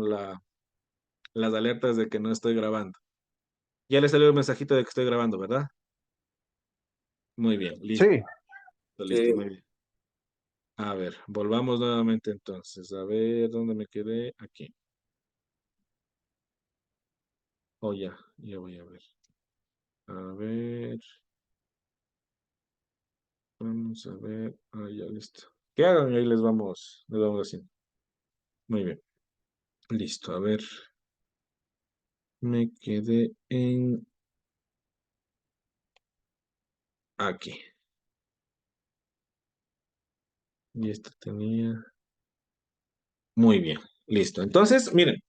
con las alertas de que no estoy grabando. Ya le salió el mensajito de que estoy grabando, ¿verdad? Muy bien, listo, Sí, listo, muy bien. A ver, volvamos nuevamente entonces. A ver, ¿dónde me quedé? Aquí. Oh, ya voy a ver. A ver, vamos a ver. Ah, ya, listo. ¿Qué hagan? Y ahí les vamos haciendo. Muy bien, listo. A ver, me quedé en aquí. Y esto tenía. Muy bien, listo. Entonces, miren,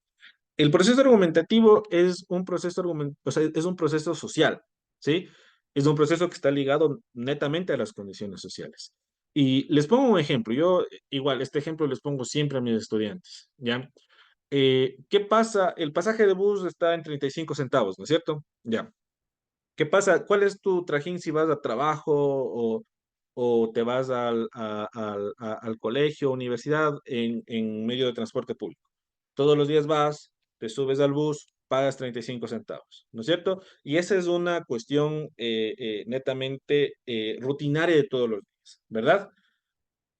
el proceso argumentativo es un proceso o sea, es un proceso social, ¿sí? Es un proceso que está ligado netamente a las condiciones sociales. Y les pongo un ejemplo. Yo, igual, este ejemplo les pongo siempre a mis estudiantes, ¿ya? ¿Qué pasa? El pasaje de bus está en 35 centavos, ¿no es cierto? Ya. ¿Qué pasa? ¿Cuál es tu trajín si vas a trabajo o te vas al colegio, universidad en medio de transporte público? Todos los días vas, te subes al bus, pagas 35 centavos, ¿no es cierto? Y esa es una cuestión netamente rutinaria de todos los días, ¿verdad?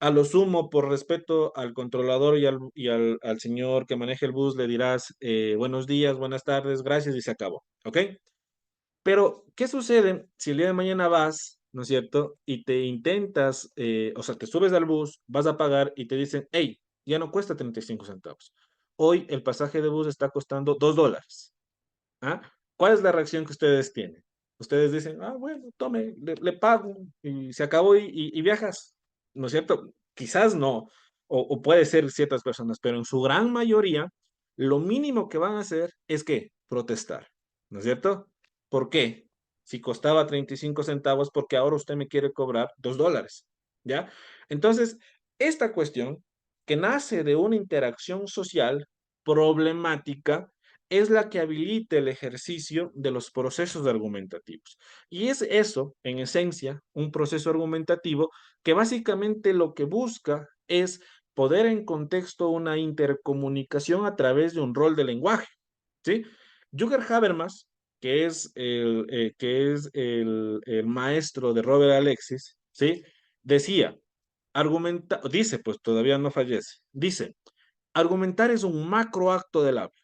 A lo sumo, por respeto al controlador y al señor que maneja el bus, le dirás buenos días, buenas tardes, gracias y se acabó, ¿ok? Pero, ¿qué sucede si el día de mañana vas, ¿no es cierto? Y te intentas, o sea, te subes al bus, vas a pagar y te dicen, hey, ya no cuesta 35 centavos. Hoy el pasaje de bus está costando $2. ¿Ah? ¿Cuál es la reacción que ustedes tienen? Ustedes dicen, ah, bueno, tome, le pago y se acabó y viajas, ¿no es cierto? Quizás no, o puede ser ciertas personas, pero en su gran mayoría, lo mínimo que van a hacer es que protestar, ¿no es cierto? ¿Por qué? Si costaba 35 centavos, porque ahora usted me quiere cobrar $2, ¿ya? Entonces, esta cuestión que nace de una interacción social problemática es la que habilita el ejercicio de los procesos argumentativos. Y es eso, en esencia, un proceso argumentativo que básicamente lo que busca es poder en contexto una intercomunicación a través de un rol de lenguaje, ¿sí? Jürgen Habermas, que es el maestro de Robert Alexis, ¿sí? Decía, dice, pues todavía no fallece, dice, argumentar es un macroacto del habla,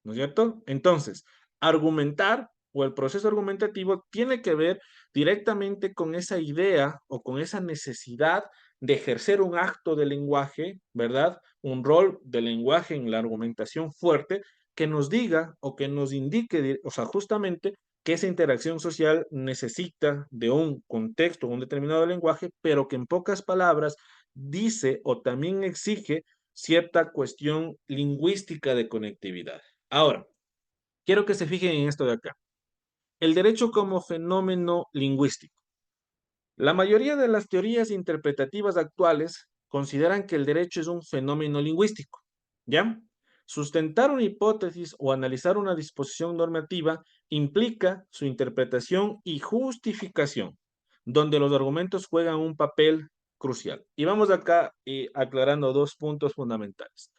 ¿no es cierto? Entonces, argumentar o el proceso argumentativo tiene que ver directamente con esa idea o con esa necesidad de ejercer un acto de lenguaje, ¿verdad? Un rol de lenguaje en la argumentación fuerte que nos diga o que nos indique, o sea, justamente que esa interacción social necesita de un contexto, un determinado lenguaje, pero que en pocas palabras dice o también exige cierta cuestión lingüística de conectividad. Ahora, quiero que se fijen en esto de acá. El derecho como fenómeno lingüístico. La mayoría de las teorías interpretativas actuales consideran que el derecho es un fenómeno lingüístico, ¿ya? Sustentar una hipótesis o analizar una disposición normativa implica su interpretación y justificación, donde los argumentos juegan un papel crucial. Y vamos acá aclarando dos puntos fundamentales.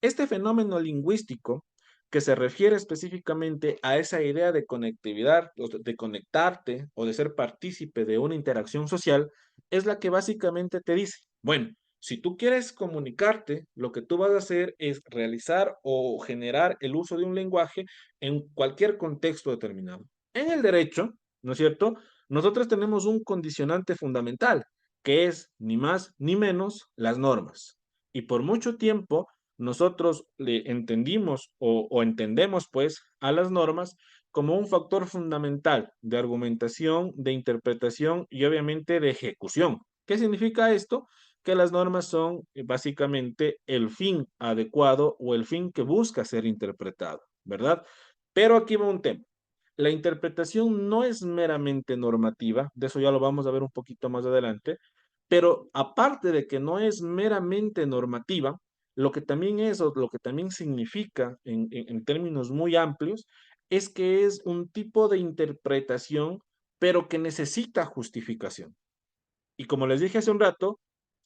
Este fenómeno lingüístico que se refiere específicamente a esa idea de conectividad, de conectarte o de ser partícipe de una interacción social, es la que básicamente te dice, bueno, si tú quieres comunicarte, lo que tú vas a hacer es realizar o generar el uso de un lenguaje en cualquier contexto determinado. En el derecho, ¿no es cierto? Nosotros tenemos un condicionante fundamental, que es ni más ni menos las normas. Y por mucho tiempo nosotros le entendimos o entendemos pues a las normas como un factor fundamental de argumentación, de interpretación y obviamente de ejecución. ¿Qué significa esto? Que las normas son básicamente el fin adecuado o el fin que busca ser interpretado, ¿verdad? Pero aquí va un tema. La interpretación no es meramente normativa, de eso ya lo vamos a ver un poquito más adelante, pero aparte de que no es meramente normativa, lo que también es o lo que también significa en términos muy amplios es que es un tipo de interpretación, pero que necesita justificación. Y como les dije hace un rato,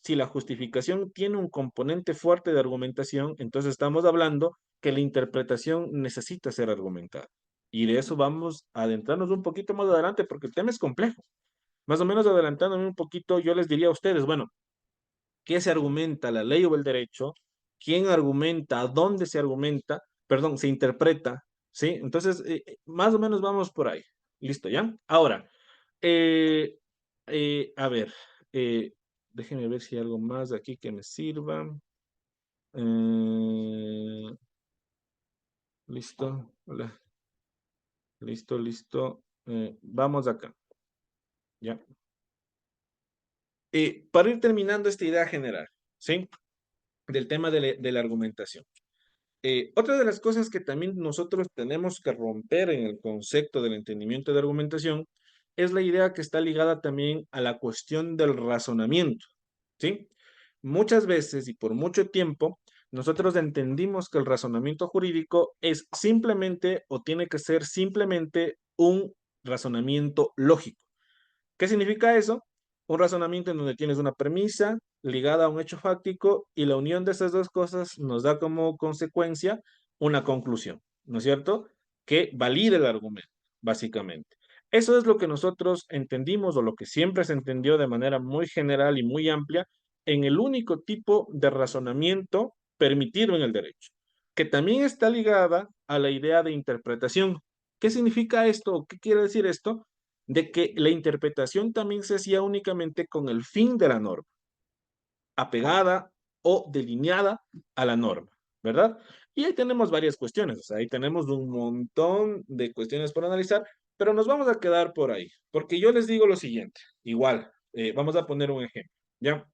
si la justificación tiene un componente fuerte de argumentación, entonces estamos hablando que la interpretación necesita ser argumentada. Y de eso vamos a adentrarnos un poquito más adelante porque el tema es complejo. Más o menos adelantándome un poquito, yo les diría a ustedes, bueno, ¿qué se argumenta, la ley o el derecho? ¿Quién argumenta? ¿Dónde se argumenta? Perdón, se interpreta, ¿sí? Entonces, más o menos vamos por ahí. ¿Listo, ya? Ahora, eh, a ver, eh, déjenme ver si hay algo más aquí que me sirva. Eh, listo, hola, listo, listo. Vamos acá, ¿ya? Para ir terminando esta idea general, ¿sí? Del tema de la argumentación. Otra de las cosas que también nosotros tenemos que romper en el concepto del entendimiento de argumentación es la idea que está ligada también a la cuestión del razonamiento, ¿sí? Muchas veces y por mucho tiempo, nosotros entendimos que el razonamiento jurídico es simplemente o tiene que ser simplemente un razonamiento lógico. ¿Qué significa eso? Un razonamiento en donde tienes una premisa ligada a un hecho fáctico y la unión de esas dos cosas nos da como consecuencia una conclusión, ¿no es cierto? Que valide el argumento, básicamente. Eso es lo que nosotros entendimos o lo que siempre se entendió de manera muy general y muy amplia en el único tipo de razonamiento permitido en el derecho, que también está ligada a la idea de interpretación. ¿Qué significa esto o qué quiere decir esto? De que la interpretación también se hacía únicamente con el fin de la norma, apegada o delineada a la norma, ¿verdad? Y ahí tenemos varias cuestiones, o sea, ahí tenemos un montón de cuestiones por analizar, pero nos vamos a quedar por ahí, porque yo les digo lo siguiente, igual, vamos a poner un ejemplo, ¿ya?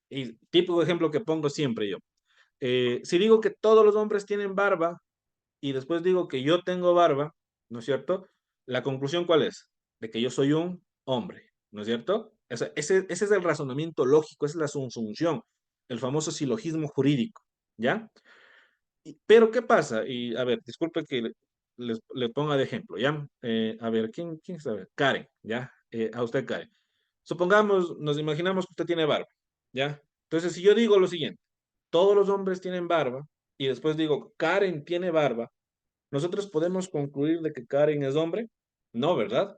Y típico ejemplo que pongo siempre yo. Si digo que todos los hombres tienen barba, y después digo que yo tengo barba, ¿no es cierto? La conclusión, ¿cuál es? De que yo soy un hombre, ¿no es cierto? Ese es el razonamiento lógico, esa es la subsunción, el famoso silogismo jurídico, ¿ya? Pero ¿qué pasa? Y a ver, disculpe que le ponga de ejemplo, ¿ya? A ver, ¿quién sabe? Karen, ¿ya? A usted, Karen. Supongamos, nos imaginamos que usted tiene barba, ¿ya? Entonces, si yo digo lo siguiente, todos los hombres tienen barba, y después digo, Karen tiene barba, ¿nosotros podemos concluir de que Karen es hombre? No, ¿verdad?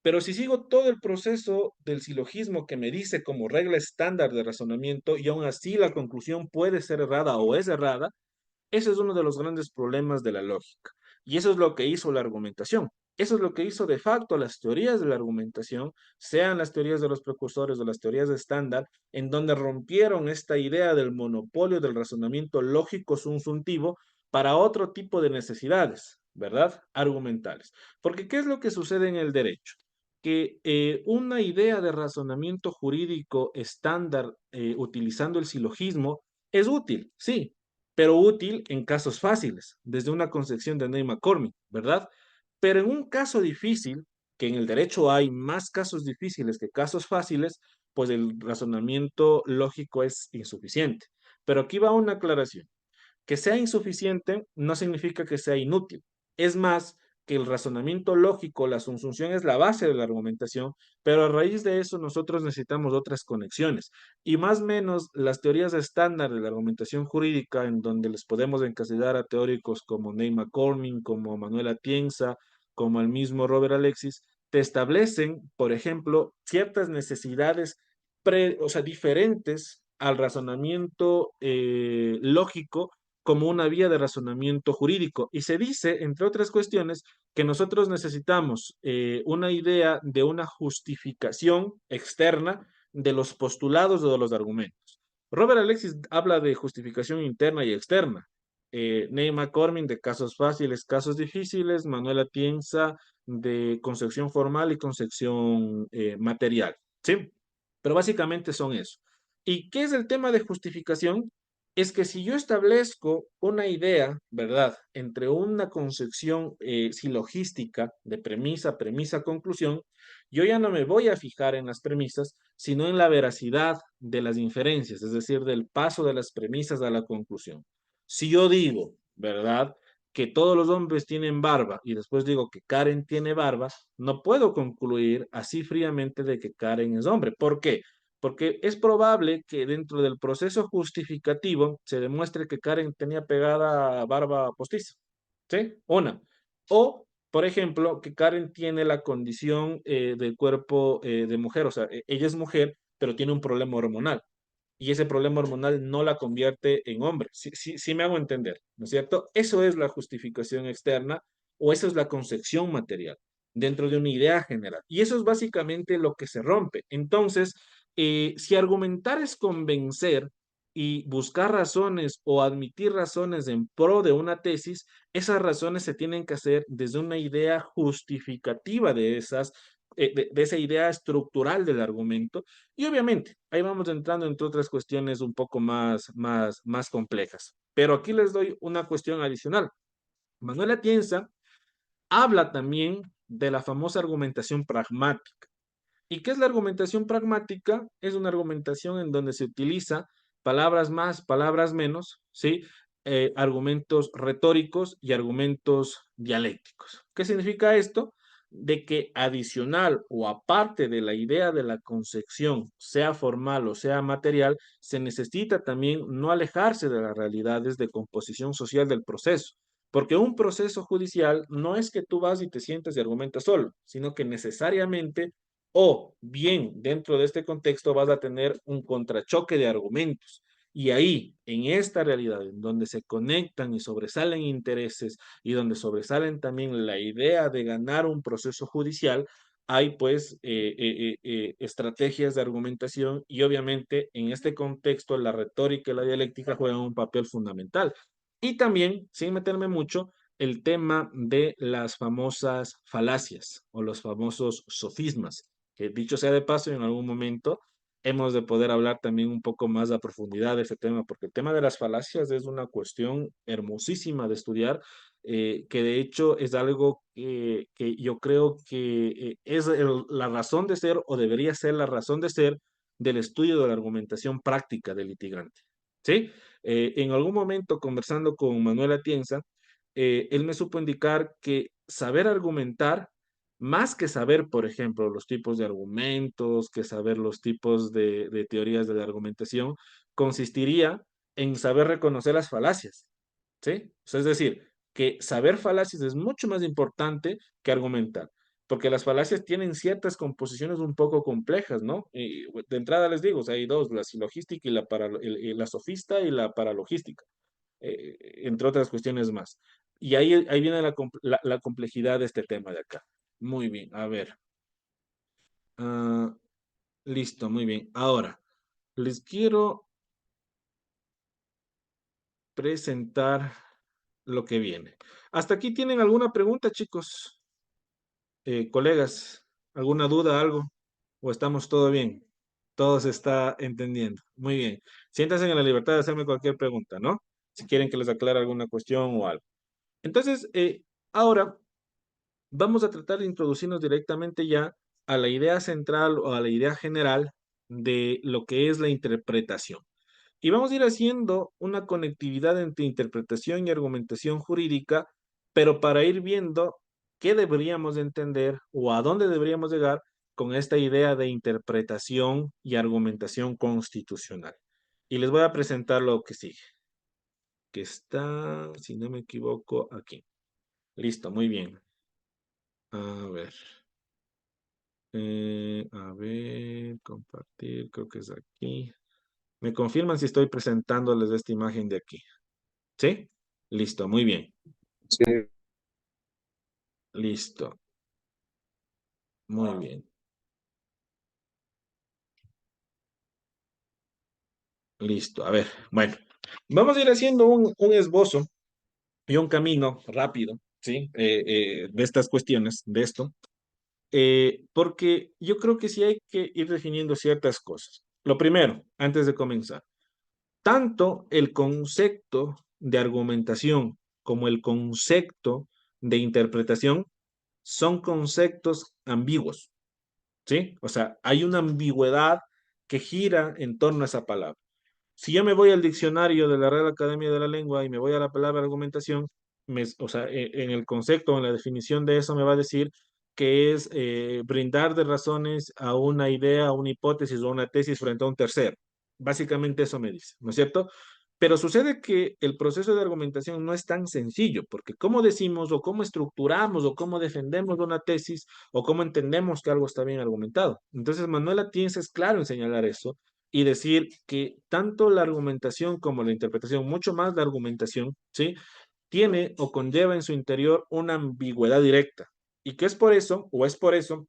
Pero si sigo todo el proceso del silogismo que me dice como regla estándar de razonamiento y aún así la conclusión puede ser errada o es errada, ese es uno de los grandes problemas de la lógica. Y eso es lo que hizo la argumentación. Eso es lo que hizo de facto las teorías de la argumentación, sean las teorías de los precursores o las teorías de estándar, en donde rompieron esta idea del monopolio del razonamiento lógico subjuntivo para otro tipo de necesidades, ¿verdad? Argumentales. Porque ¿qué es lo que sucede en el derecho? Que una idea de razonamiento jurídico estándar utilizando el silogismo es útil, sí, pero útil en casos fáciles, desde una concepción de Neil McCormick, ¿verdad? Pero en un caso difícil, que en el derecho hay más casos difíciles que casos fáciles, pues el razonamiento lógico es insuficiente. Pero aquí va una aclaración. Que sea insuficiente no significa que sea inútil. Es más, que el razonamiento lógico, la subsunción es la base de la argumentación, pero a raíz de eso nosotros necesitamos otras conexiones. Y más o menos las teorías estándar de la argumentación jurídica, en donde les podemos encasillar a teóricos como Neil McCormick, como Manuel Atienza, como el mismo Robert Alexis, te establecen, por ejemplo, ciertas necesidades o sea, diferentes al razonamiento lógico como una vía de razonamiento jurídico. Y se dice, entre otras cuestiones, que nosotros necesitamos una idea de una justificación externa de los postulados o de los argumentos. Robert Alexis habla de justificación interna y externa. Neil McCormick de casos fáciles, casos difíciles, Manuel Atienza de concepción formal y concepción material. ¿Sí? Pero básicamente son eso. ¿Y qué es el tema de justificación? Es que si yo establezco una idea, ¿verdad?, entre una concepción silogística de premisa, premisa, conclusión, yo ya no me voy a fijar en las premisas, sino en la veracidad de las inferencias, es decir, del paso de las premisas a la conclusión. Si yo digo, ¿verdad?, que todos los hombres tienen barba y después digo que Karen tiene barba, no puedo concluir así fríamente de que Karen es hombre. ¿Por qué? porque es probable que dentro del proceso justificativo se demuestre que Karen tenía pegada barba postiza, ¿sí? Una. O, por ejemplo, que Karen tiene la condición del cuerpo de mujer, o sea, ella es mujer, pero tiene un problema hormonal y ese problema hormonal no la convierte en hombre. Sí, sí, sí me hago entender, ¿no es cierto? Eso es la justificación externa o eso es la concepción material dentro de una idea general. Y eso es básicamente lo que se rompe. Entonces, si argumentar es convencer y buscar razones o admitir razones en pro de una tesis, esas razones se tienen que hacer desde una idea justificativa de esas de esa idea estructural del argumento. Y obviamente, ahí vamos entrando entre otras cuestiones un poco más complejas. Pero aquí les doy una cuestión adicional. Manuel Atienza habla también de la famosa argumentación pragmática. ¿Y qué es la argumentación pragmática? Es una argumentación en donde se utiliza palabras más, palabras menos, ¿sí? Argumentos retóricos y argumentos dialécticos. ¿Qué significa esto? De que adicional o aparte de la idea de la concepción, sea formal o sea material, se necesita también no alejarse de las realidades de composición social del proceso. Porque un proceso judicial no es que tú vas y te sientes y argumentas solo, sino que necesariamente o bien dentro de este contexto vas a tener un contrachoque de argumentos. Y ahí, en esta realidad, en donde se conectan y sobresalen intereses y donde sobresalen también la idea de ganar un proceso judicial, hay pues estrategias de argumentación y obviamente en este contexto la retórica y la dialéctica juegan un papel fundamental. Y también, sin meterme mucho, el tema de las famosas falacias o los famosos sofismas, que dicho sea de paso, en algún momento hemos de poder hablar también un poco más a profundidad de ese tema, porque el tema de las falacias es una cuestión hermosísima de estudiar, que de hecho es algo que yo creo que es la razón de ser o debería ser la razón de ser del estudio de la argumentación práctica del litigante. ¿Sí? En algún momento conversando con Manuel Atienza, él me supo indicar que saber argumentar más que saber, por ejemplo, los tipos de argumentos, que saber los tipos de teorías de la argumentación, consistiría en saber reconocer las falacias, ¿sí? O sea, es decir, que saber falacias es mucho más importante que argumentar, porque las falacias tienen ciertas composiciones un poco complejas, ¿no? Y de entrada les digo, o sea, hay dos, la silogística y la sofista y la paralogística, entre otras cuestiones más. Y ahí viene la complejidad de este tema de acá. Muy bien, a ver. Ah, listo, muy bien. Ahora, les quiero presentar lo que viene. ¿Hasta aquí tienen alguna pregunta, chicos? Colegas, ¿alguna duda, algo? ¿O estamos todo bien? Todo se está entendiendo. Muy bien. Siéntanse en la libertad de hacerme cualquier pregunta, ¿no? Si quieren que les aclare alguna cuestión o algo. Entonces, ahora vamos a tratar de introducirnos directamente ya a la idea central o a la idea general de lo que es la interpretación. Y vamos a ir haciendo una conectividad entre interpretación y argumentación jurídica, pero para ir viendo qué deberíamos entender o a dónde deberíamos llegar con esta idea de interpretación y argumentación constitucional. Y les voy a presentar lo que sigue, que está, si no me equivoco, aquí. Listo, muy bien. A ver. A ver, compartir, creo que es aquí. ¿Me confirman si estoy presentándoles esta imagen de aquí? ¿Sí? Listo, muy bien. Sí, Listo, muy bien. Listo, a ver, bueno. Vamos a ir haciendo un esbozo y un camino rápido, ¿sí? De estas cuestiones, de esto, porque yo creo que sí hay que ir definiendo ciertas cosas. Lo primero, antes de comenzar. Tanto el concepto de argumentación como el concepto de interpretación son conceptos ambiguos, ¿sí? O sea, hay una ambigüedad que gira en torno a esa palabra. Si yo me voy al diccionario de la Real Academia de la Lengua y me voy a la palabra argumentación, o sea, en el concepto, en la definición de eso me va a decir que es brindar de razones a una idea, a una hipótesis o a una tesis frente a un tercero. Básicamente eso me dice, ¿no es cierto? Pero sucede que el proceso de argumentación no es tan sencillo, porque cómo decimos o cómo estructuramos o cómo defendemos una tesis o cómo entendemos que algo está bien argumentado. Entonces, Manuela Tienz es claro en señalar eso y decir que tanto la argumentación como la interpretación, mucho más la argumentación, ¿sí? Tiene o conlleva en su interior una ambigüedad directa. Y que es por eso, o es por eso,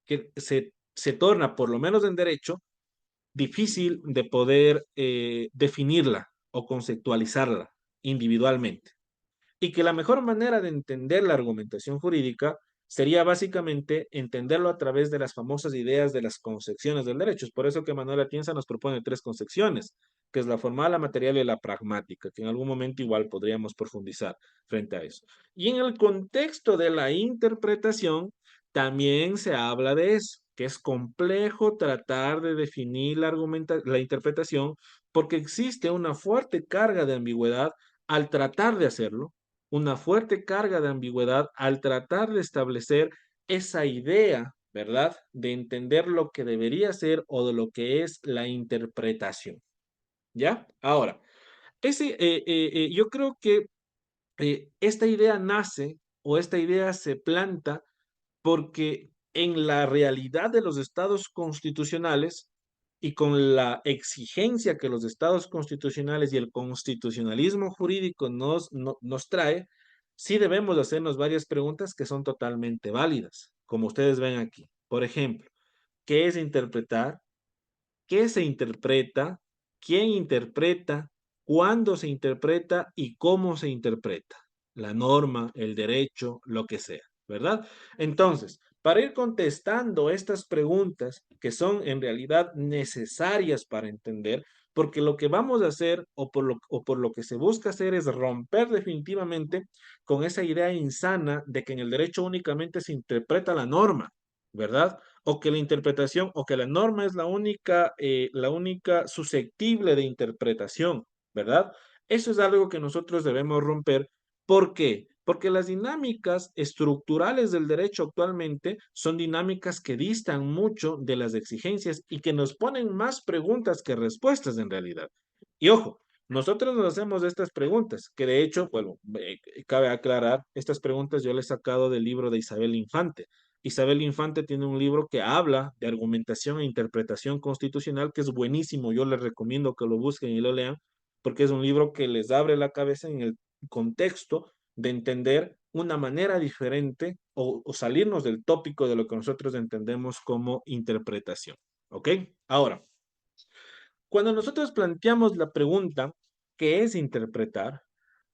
que se torna, por lo menos en derecho, difícil de poder definirla o conceptualizarla individualmente. Y que la mejor manera de entender la argumentación jurídica sería básicamente entenderlo a través de las famosas ideas de las concepciones del derecho. Es por eso que Manuel Atienza nos propone tres concepciones, que es la formal, la material y la pragmática, que en algún momento igual podríamos profundizar frente a eso. Y en el contexto de la interpretación, también se habla de eso, que es complejo tratar de definir la interpretación porque existe una fuerte carga de ambigüedad al tratar de hacerlo, una fuerte carga de ambigüedad al tratar de establecer esa idea, ¿verdad? De entender lo que debería ser o de lo que es la interpretación. ¿Ya? Ahora, yo creo que esta idea nace o esta idea se planta porque en la realidad de los estados constitucionales y con la exigencia que los estados constitucionales y el constitucionalismo jurídico nos trae, sí debemos hacernos varias preguntas que son totalmente válidas, como ustedes ven aquí. Por ejemplo, ¿qué es interpretar? ¿Qué se interpreta? ¿Quién interpreta? ¿Cuándo se interpreta? ¿Y cómo se interpreta? La norma, el derecho, lo que sea, ¿verdad? Entonces, para ir contestando estas preguntas que son en realidad necesarias para entender, porque lo que vamos a hacer o por lo que se busca hacer es romper definitivamente con esa idea insana de que en el derecho únicamente se interpreta la norma, ¿verdad? O que la interpretación o que la norma es la única susceptible de interpretación, ¿verdad? Eso es algo que nosotros debemos romper. ¿Por qué? Porque las dinámicas estructurales del derecho actualmente son dinámicas que distan mucho de las exigencias y que nos ponen más preguntas que respuestas en realidad. Y ojo, nosotros nos hacemos estas preguntas, que de hecho, bueno, cabe aclarar, estas preguntas yo les he sacado del libro de Isabel Infante. Isabel Infante tiene un libro que habla de argumentación e interpretación constitucional, que es buenísimo. Yo les recomiendo que lo busquen y lo lean, porque es un libro que les abre la cabeza en el contexto de entender una manera diferente o salirnos del tópico de lo que nosotros entendemos como interpretación. ¿Ok? Ahora, cuando nosotros planteamos la pregunta, ¿qué es interpretar?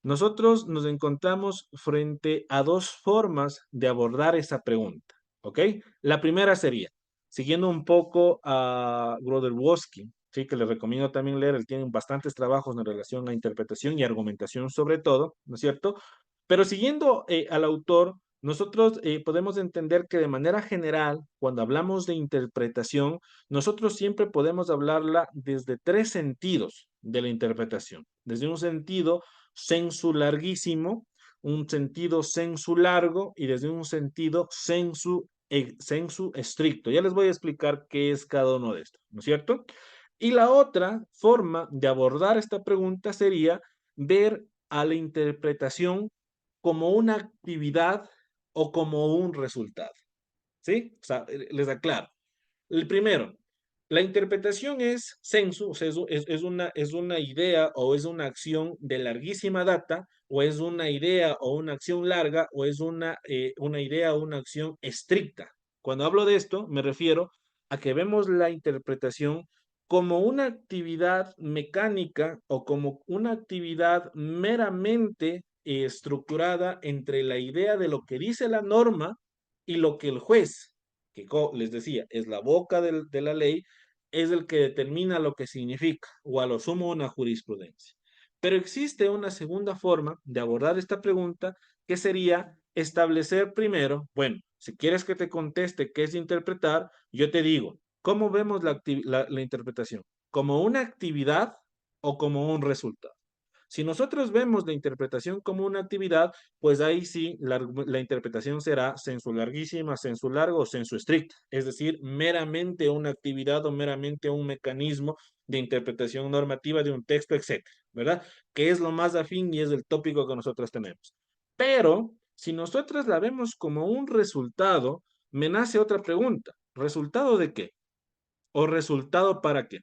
Nosotros nos encontramos frente a dos formas de abordar esa pregunta, ¿ok? La primera sería, siguiendo un poco a Groderwoski, sí, que les recomiendo también leer, él tiene bastantes trabajos en relación a interpretación y argumentación sobre todo, ¿no es cierto? Pero siguiendo al autor, nosotros podemos entender que de manera general, cuando hablamos de interpretación, nosotros siempre podemos hablarla desde tres sentidos de la interpretación. Desde un sentido sensu larguísimo, un sentido sensu largo y desde un sentido sensu estricto. Ya les voy a explicar qué es cada uno de estos, ¿no es cierto? Y la otra forma de abordar esta pregunta sería ver a la interpretación como una actividad o como un resultado. ¿Sí? O sea, les aclaro. El primero, la interpretación es sensu, o sea, es una idea o es una acción de larguísima data, o es una idea o una acción larga, o es una idea o una acción estricta. Cuando hablo de esto, me refiero a que vemos la interpretación como una actividad mecánica o como una actividad meramente estructurada entre la idea de lo que dice la norma y lo que el juez, que les decía, es la boca de la ley, es el que determina lo que significa, o a lo sumo una jurisprudencia. Pero existe una segunda forma de abordar esta pregunta, que sería establecer primero, bueno, si quieres que te conteste qué es interpretar, yo te digo, ¿cómo vemos la interpretación? ¿Como una actividad o como un resultado? Si nosotros vemos la interpretación como una actividad, pues ahí sí la interpretación será sensu larguísima, sensu largo o sensu estricto, es decir, meramente una actividad o meramente un mecanismo de interpretación normativa de un texto, etcétera, ¿verdad? Que es lo más afín y es el tópico que nosotros tenemos. Pero si nosotros la vemos como un resultado, me nace otra pregunta. ¿Resultado de qué? ¿O resultado para qué?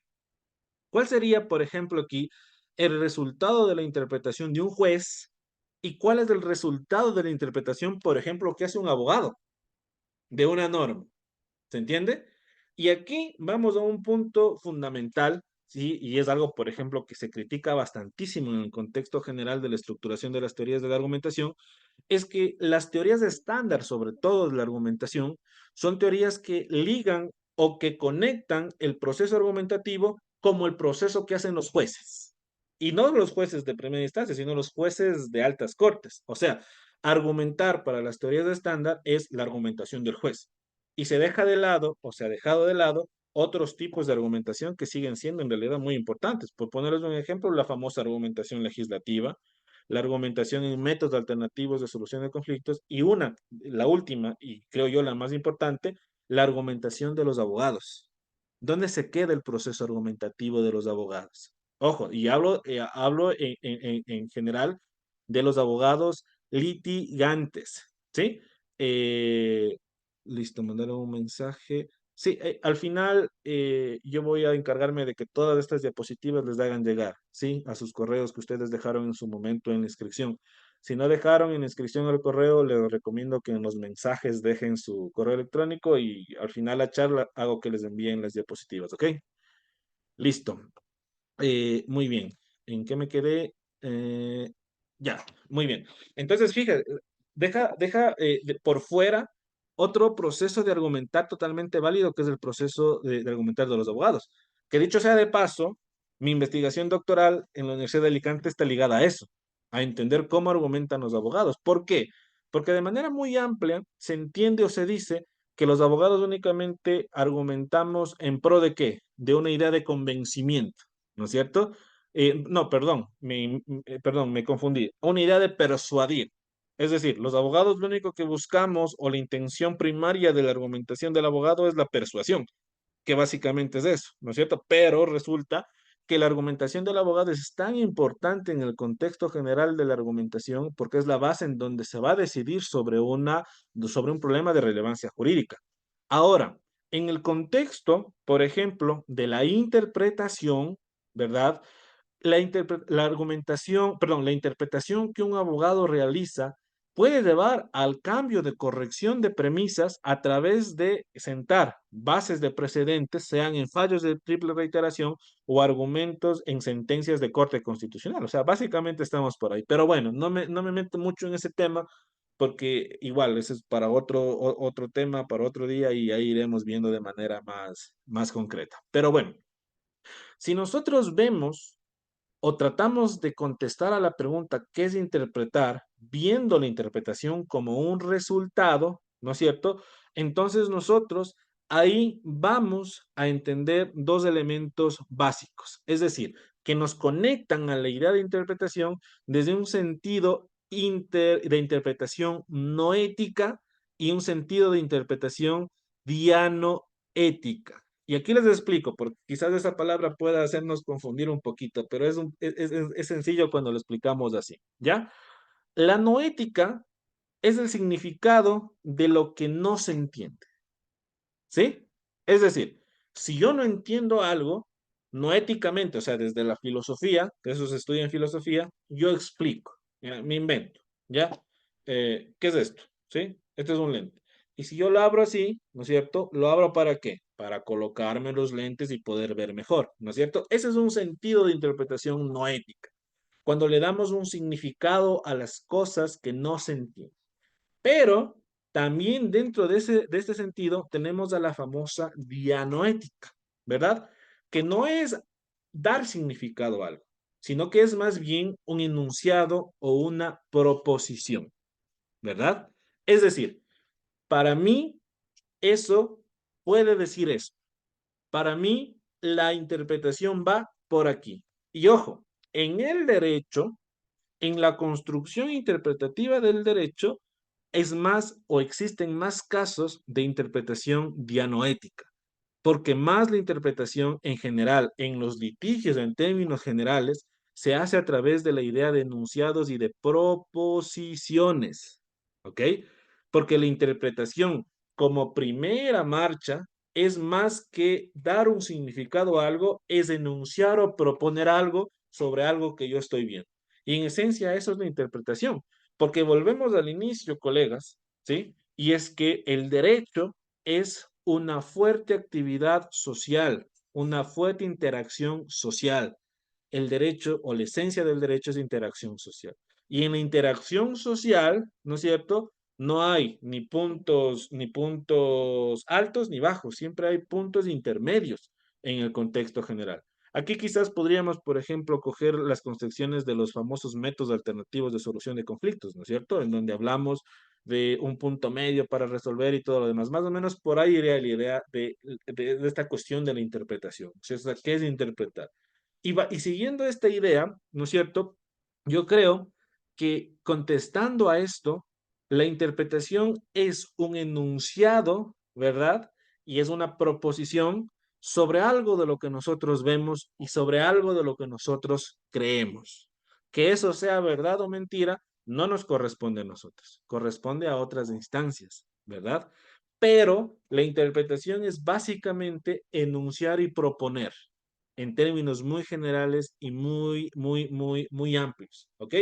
¿Cuál sería, por ejemplo, aquí el resultado de la interpretación de un juez y cuál es el resultado de la interpretación, por ejemplo, que hace un abogado de una norma? ¿Se entiende? Y aquí vamos a un punto fundamental, ¿sí? Y es algo, por ejemplo, que se critica bastantísimo en el contexto general de la estructuración de las teorías de la argumentación, es que las teorías estándar, sobre todo de la argumentación, son teorías que ligan o que conectan el proceso argumentativo como el proceso que hacen los jueces. Y no los jueces de primera instancia, sino los jueces de altas cortes. O sea, argumentar para las teorías estándar es la argumentación del juez. Y se deja de lado, o se ha dejado de lado, otros tipos de argumentación que siguen siendo en realidad muy importantes. Por ponerles un ejemplo, la famosa argumentación legislativa, la argumentación en métodos alternativos de solución de conflictos y la última, y creo yo la más importante, la argumentación de los abogados. ¿Dónde se queda el proceso argumentativo de los abogados? Ojo, y hablo en general de los abogados litigantes, ¿sí? Eh, listo, mandaron un mensaje. Sí, al final yo voy a encargarme de que todas estas diapositivas les hagan llegar, ¿sí? A sus correos que ustedes dejaron en su momento en la inscripción. Si no dejaron en la inscripción el correo, les recomiendo que en los mensajes dejen su correo electrónico y al final la charla hago que les envíen las diapositivas, ¿ok? Listo. Muy bien. ¿En qué me quedé? Ya, muy bien. Entonces, fíjate, deja por fuera otro proceso de argumentar totalmente válido, que es el proceso de argumentar de los abogados. Que dicho sea de paso, mi investigación doctoral en la Universidad de Alicante está ligada a eso, a entender cómo argumentan los abogados. ¿Por qué? Porque de manera muy amplia se entiende o se dice que los abogados únicamente argumentamos en pro de qué? De una idea de convencimiento, ¿no es cierto? No, perdón, me confundí. Una idea de persuadir. Es decir, los abogados lo único que buscamos o la intención primaria de la argumentación del abogado es la persuasión, que básicamente es eso, ¿no es cierto? Pero resulta que la argumentación del abogado es tan importante en el contexto general de la argumentación porque es la base en donde se va a decidir sobre un problema de relevancia jurídica. Ahora, en el contexto, por ejemplo, de la interpretación, ¿verdad? La argumentación, perdón, la interpretación que un abogado realiza puede llevar al cambio de corrección de premisas a través de sentar bases de precedentes, sean en fallos de triple reiteración o argumentos en sentencias de corte constitucional. O sea, básicamente estamos por ahí. Pero bueno, no me meto mucho en ese tema porque igual ese es para otro tema, para otro día y ahí iremos viendo de manera más concreta. Pero bueno, si nosotros vemos o tratamos de contestar a la pregunta ¿qué es interpretar? Viendo la interpretación como un resultado, ¿no es cierto? Entonces nosotros ahí vamos a entender dos elementos básicos, es decir, que nos conectan a la idea de interpretación desde un sentido de interpretación no ética y un sentido de interpretación dianoética. Y aquí les explico, porque quizás esa palabra pueda hacernos confundir un poquito, pero es sencillo cuando lo explicamos así, ¿ya? La noética es el significado de lo que no se entiende, ¿sí? Es decir, si yo no entiendo algo, no éticamente, o sea, desde la filosofía, que eso se estudia en filosofía, yo explico, ¿ya? Me invento, ¿ya? ¿Qué es esto? ¿Sí? Este es un lente. Y si yo lo abro así, ¿no es cierto? ¿Lo abro para qué? Para colocarme los lentes y poder ver mejor, ¿no es cierto? Ese es un sentido de interpretación no ética, cuando le damos un significado a las cosas que no se entienden. Pero también dentro de este sentido tenemos a la famosa dianoética, ¿verdad? Que no es dar significado a algo, sino que es más bien un enunciado o una proposición, ¿verdad? Es decir, para mí eso puede decir eso. Para mí la interpretación va por aquí. Y ojo, en el derecho, en la construcción interpretativa del derecho, es más o existen más casos de interpretación dianoética, porque más la interpretación en general, en los litigios en términos generales, se hace a través de la idea de enunciados y de proposiciones, ¿ok? Porque la interpretación como primera marcha es más que dar un significado a algo, es enunciar o proponer algo sobre algo que yo estoy viendo. Y en esencia eso es la interpretación, porque volvemos al inicio, colegas, ¿sí? Y es que el derecho es una fuerte actividad social, una fuerte interacción social. El derecho o la esencia del derecho es interacción social. Y en la interacción social, ¿no es cierto? No hay ni puntos altos ni bajos, siempre hay puntos intermedios en el contexto general. Aquí quizás podríamos, por ejemplo, coger las concepciones de los famosos métodos alternativos de solución de conflictos, ¿no es cierto? En donde hablamos de un punto medio para resolver y todo lo demás. Más o menos por ahí iría la idea de esta cuestión de la interpretación. O sea, ¿qué es interpretar? Y siguiendo esta idea, ¿no es cierto? Yo creo que contestando a esto, la interpretación es un enunciado, ¿verdad? Y es una proposición sobre algo de lo que nosotros vemos y sobre algo de lo que nosotros creemos. Que eso sea verdad o mentira, no nos corresponde a nosotros, corresponde a otras instancias, ¿verdad? Pero la interpretación es básicamente enunciar y proponer en términos muy generales y muy amplios, ¿ok?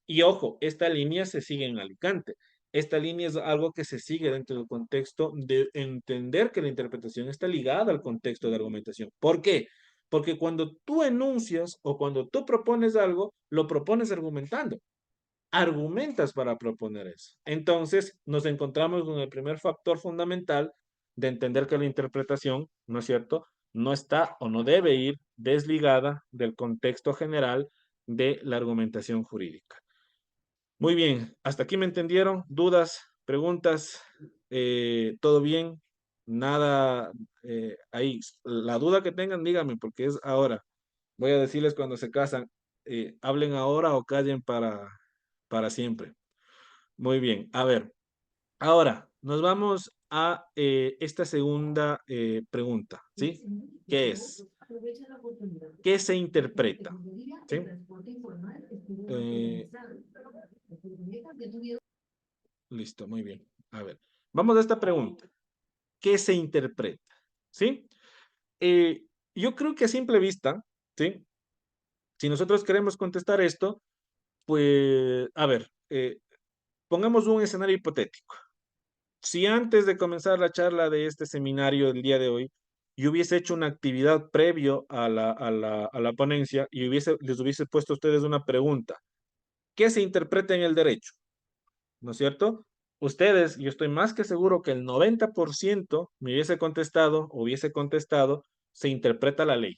Y ojo, esta línea se sigue en Alicante. Esta línea es algo que se sigue dentro del contexto de entender que la interpretación está ligada al contexto de argumentación. ¿Por qué? Porque cuando tú enuncias o cuando tú propones algo, lo propones argumentando, argumentas para proponer eso. Entonces, nos encontramos con el primer factor fundamental de entender que la interpretación, ¿no es cierto?, no está o no debe ir desligada del contexto general de la argumentación jurídica. Muy bien, hasta aquí me entendieron. ¿Dudas, preguntas? ¿Todo bien? Nada ahí. La duda que tengan, díganme, porque es ahora. Voy a decirles cuando se casan, hablen ahora o callen para siempre. Muy bien, a ver, ahora nos vamos a esta segunda pregunta, ¿sí? ¿Qué es? ¿Qué se interpreta? ¿Sí? Eh, listo, muy bien. A ver, vamos a esta pregunta. ¿Qué se interpreta? ¿Sí? Eh, yo creo que a simple vista, ¿sí? Si nosotros queremos contestar esto, pues, a ver, pongamos un escenario hipotético. Si antes de comenzar la charla de este seminario del día de hoy, yo hubiese hecho una actividad previo a la ponencia y les hubiese puesto a ustedes una pregunta. ¿Qué se interpreta en el derecho? ¿No es cierto? Ustedes, yo estoy más que seguro que el 90% me hubiese contestado, se interpreta la ley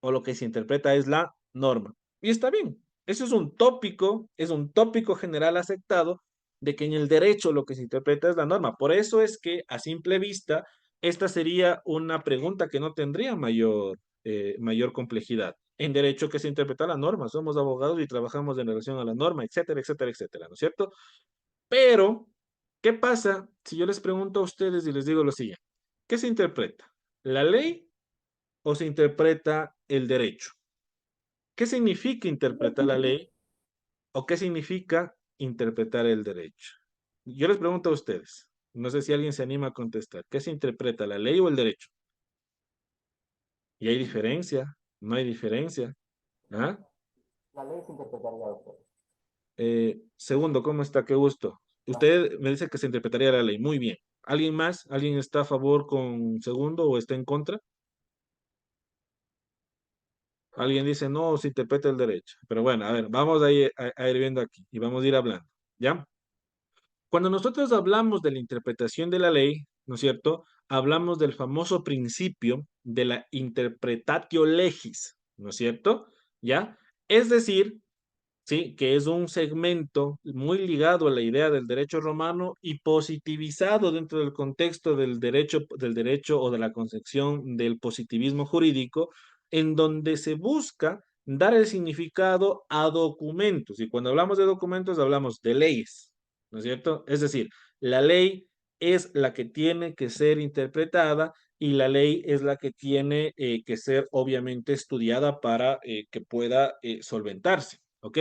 o lo que se interpreta es la norma. Y está bien, eso es un tópico general aceptado de que en el derecho lo que se interpreta es la norma. Por eso es que a simple vista, esta sería una pregunta que no tendría mayor complejidad. En derecho que se interpreta la norma, somos abogados y trabajamos en relación a la norma, etcétera, etcétera, etcétera, ¿no es cierto? Pero, ¿qué pasa si yo les pregunto a ustedes y les digo lo siguiente? ¿Qué se interpreta? ¿La ley o se interpreta el derecho? ¿Qué significa interpretar la ley o qué significa interpretar el derecho? Yo les pregunto a ustedes, no sé si alguien se anima a contestar, ¿qué se interpreta, la ley o el derecho? ¿Y hay diferencia? ¿No hay diferencia? ¿Ah? La ley se interpretaría, doctor. Segundo, ¿cómo está? Qué gusto. Usted me dice que se interpretaría la ley. Muy bien. ¿Alguien más? ¿Alguien está a favor con segundo o está en contra? Alguien dice, no, se interpreta el derecho. Pero bueno, a ver, vamos a ir viendo aquí y vamos a ir hablando. ¿Ya? Cuando nosotros hablamos de la interpretación de la ley, ¿no es cierto? Hablamos del famoso principio de la interpretatio legis, ¿no es cierto? ¿Ya? Es decir, ¿sí? Que es un segmento muy ligado a la idea del derecho romano y positivizado dentro del contexto del derecho o de la concepción del positivismo jurídico, en donde se busca dar el significado a documentos. Y cuando hablamos de documentos, hablamos de leyes, ¿no es cierto? Es decir, la ley es la que tiene que ser interpretada y la ley es la que tiene que ser obviamente estudiada para que pueda solventarse, ¿ok?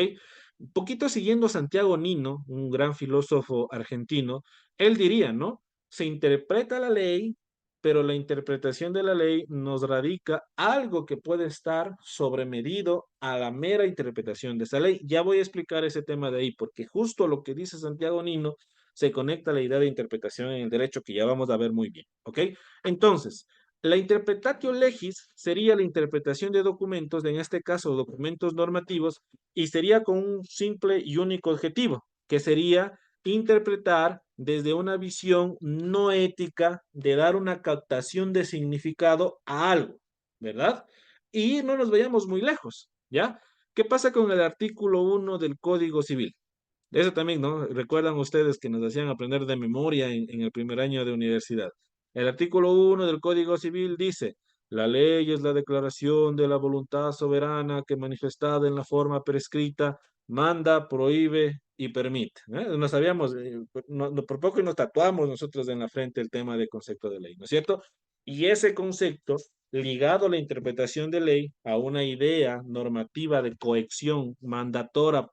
Un poquito siguiendo a Santiago Nino, un gran filósofo argentino, él diría, ¿no? Se interpreta la ley, pero la interpretación de la ley nos radica algo que puede estar sobremedido a la mera interpretación de esa ley. Ya voy a explicar ese tema de ahí, porque justo lo que dice Santiago Nino se conecta a la idea de interpretación en el derecho que ya vamos a ver muy bien, ¿ok? Entonces, la interpretatio legis sería la interpretación de documentos, en este caso documentos normativos, y sería con un simple y único objetivo, que sería interpretar desde una visión no ética de dar una captación de significado a algo, ¿verdad? Y no nos vayamos muy lejos, ¿ya? ¿Qué pasa con el artículo 1 del Código Civil? Eso también, ¿no? Recuerdan ustedes que nos hacían aprender de memoria en el primer año de universidad. El artículo 1 del Código Civil dice, la ley es la declaración de la voluntad soberana que manifestada en la forma prescrita manda, prohíbe y permite. No sabíamos, por poco y nos tatuamos nosotros en la frente el tema de concepto de ley, ¿no es cierto? Y ese concepto, ligado a la interpretación de ley, a una idea normativa de coacción mandatoria,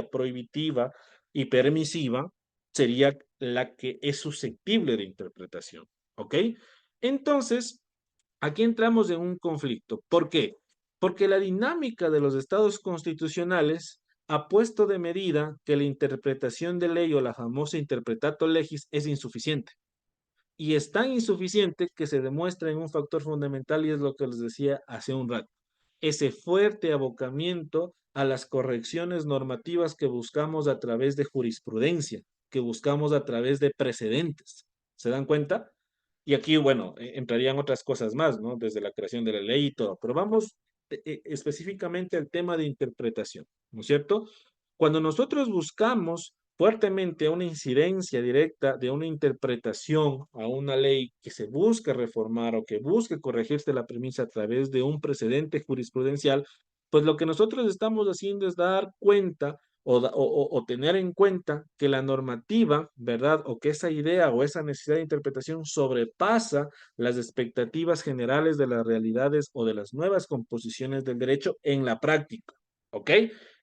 prohibitiva y permisiva, sería la que es susceptible de interpretación. ¿Ok? Entonces, aquí entramos en un conflicto. ¿Por qué? Porque la dinámica de los estados constitucionales ha puesto de medida que la interpretación de ley o la famosa interpretato legis es insuficiente. Y es tan insuficiente que se demuestra en un factor fundamental y es lo que les decía hace un rato. Ese fuerte abocamiento a las correcciones normativas que buscamos a través de jurisprudencia, que buscamos a través de precedentes. ¿Se dan cuenta? Y aquí, bueno, entrarían otras cosas más, ¿no? Desde la creación de la ley y todo, pero vamos específicamente al tema de interpretación, ¿no es cierto? Cuando nosotros buscamos fuertemente una incidencia directa de una interpretación a una ley que se busca reformar o que busque corregirse la premisa a través de un precedente jurisprudencial, pues lo que nosotros estamos haciendo es dar cuenta o tener en cuenta que la normativa, ¿verdad? O que esa idea o esa necesidad de interpretación sobrepasa las expectativas generales de las realidades o de las nuevas composiciones del derecho en la práctica, ¿ok?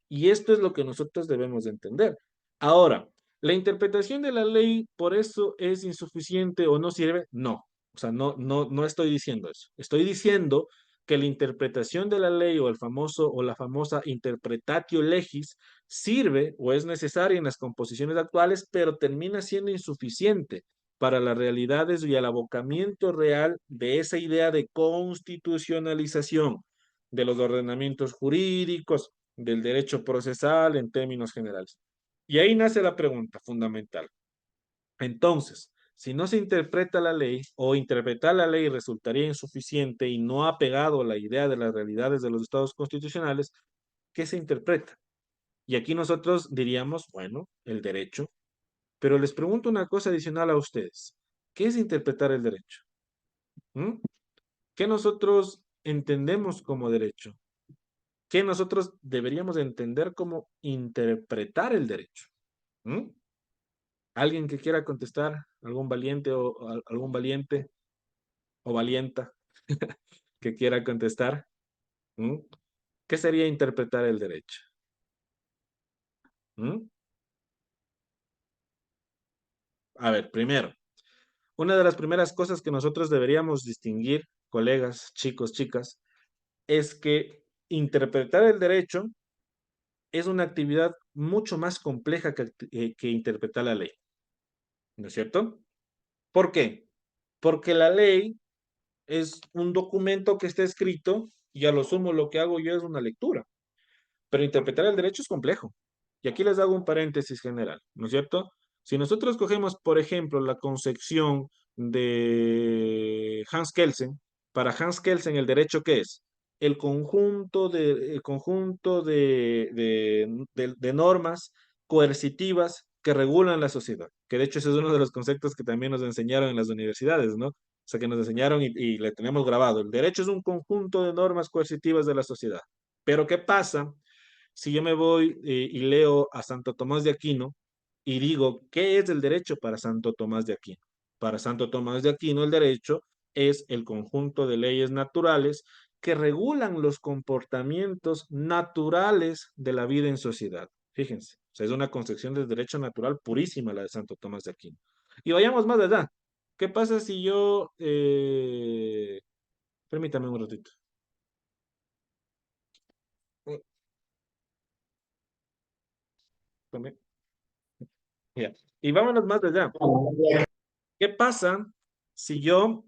Y esto es lo que nosotros debemos de entender. Ahora, ¿la interpretación de la ley por eso es insuficiente o no sirve? No. O sea, no estoy diciendo eso. Estoy diciendo que la interpretación de la ley o el famoso o la famosa interpretatio legis sirve o es necesaria en las composiciones actuales, pero termina siendo insuficiente para las realidades y el abocamiento real de esa idea de constitucionalización de los ordenamientos jurídicos, del derecho procesal en términos generales. Y ahí nace la pregunta fundamental. Entonces, si no se interpreta la ley o interpretar la ley resultaría insuficiente y no ha pegado la idea de las realidades de los estados constitucionales, ¿qué se interpreta? Y aquí nosotros diríamos, bueno, el derecho. Pero les pregunto una cosa adicional a ustedes. ¿Qué es interpretar el derecho? ¿Mm? ¿Qué nosotros entendemos como derecho? ¿Qué nosotros deberíamos entender como interpretar el derecho? ¿Mm? ¿Alguien que quiera contestar? ¿Algún valiente o algún valiente o valienta que quiera contestar? ¿Mm? ¿Qué sería interpretar el derecho? ¿Mm? A ver, primero, una de las primeras cosas que nosotros deberíamos distinguir, colegas, chicos, chicas, es que interpretar el derecho es una actividad mucho más compleja que interpretar la ley, ¿no es cierto? ¿Por qué? Porque la ley es un documento que está escrito y a lo sumo lo que hago yo es una lectura. Pero interpretar el derecho es complejo. Y aquí les hago un paréntesis general, ¿no es cierto? Si nosotros cogemos, por ejemplo, la concepción de Hans Kelsen, para Hans Kelsen, ¿el derecho qué es? El conjunto de normas coercitivas que regulan la sociedad, que de hecho ese es uno de los conceptos que también nos enseñaron en las universidades, ¿no? sea, que nos enseñaron y le tenemos grabado. El derecho es un conjunto de normas coercitivas de la sociedad. Pero ¿qué pasa si yo me voy y leo a Santo Tomás de Aquino y digo, ¿qué es el derecho para Santo Tomás de Aquino? Para Santo Tomás de Aquino, el derecho es el conjunto de leyes naturales que regulan los comportamientos naturales de la vida en sociedad. Fíjense, o sea, es una concepción del derecho natural purísima la de Santo Tomás de Aquino. Y vayamos más allá. ¿Qué pasa si yo... permítame un ratito. Ya. Y vámonos más allá. ¿Qué pasa si yo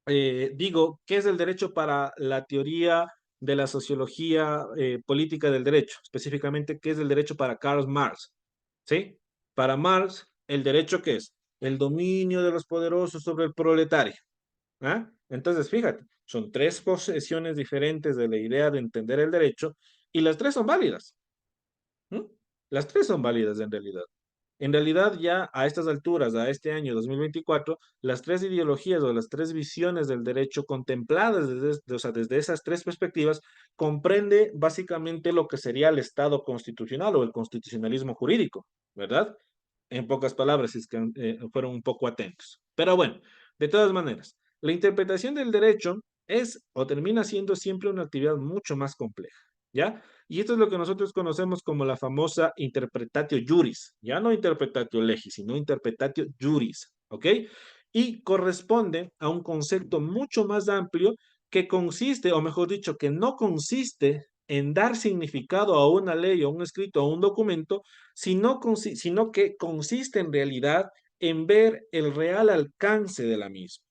digo qué es el derecho para la teoría de la sociología política del derecho? Específicamente, ¿qué es el derecho para Karl Marx? ¿Sí? Para Marx, ¿el derecho qué es? El dominio de los poderosos sobre el proletario. ¿Ah? Entonces, fíjate, son tres posesiones diferentes de la idea de entender el derecho y las tres son válidas. ¿Mm? Las tres son válidas en realidad. En realidad, ya a estas alturas, a este año 2024, las tres ideologías o las tres visiones del derecho contempladas o sea, desde esas tres perspectivas, comprende básicamente lo que sería el Estado constitucional o el constitucionalismo jurídico, ¿verdad? En pocas palabras, si es que fueron un poco atentos. Pero bueno, de todas maneras, la interpretación del derecho es o termina siendo siempre una actividad mucho más compleja, ¿ya? Y esto es lo que nosotros conocemos como la famosa interpretatio juris, ya no interpretatio legis, sino interpretatio juris, ¿ok? Y corresponde a un concepto mucho más amplio que consiste, o mejor dicho, que no consiste en dar significado a una ley o un escrito o un documento, sino que consiste en realidad en ver el real alcance de la misma.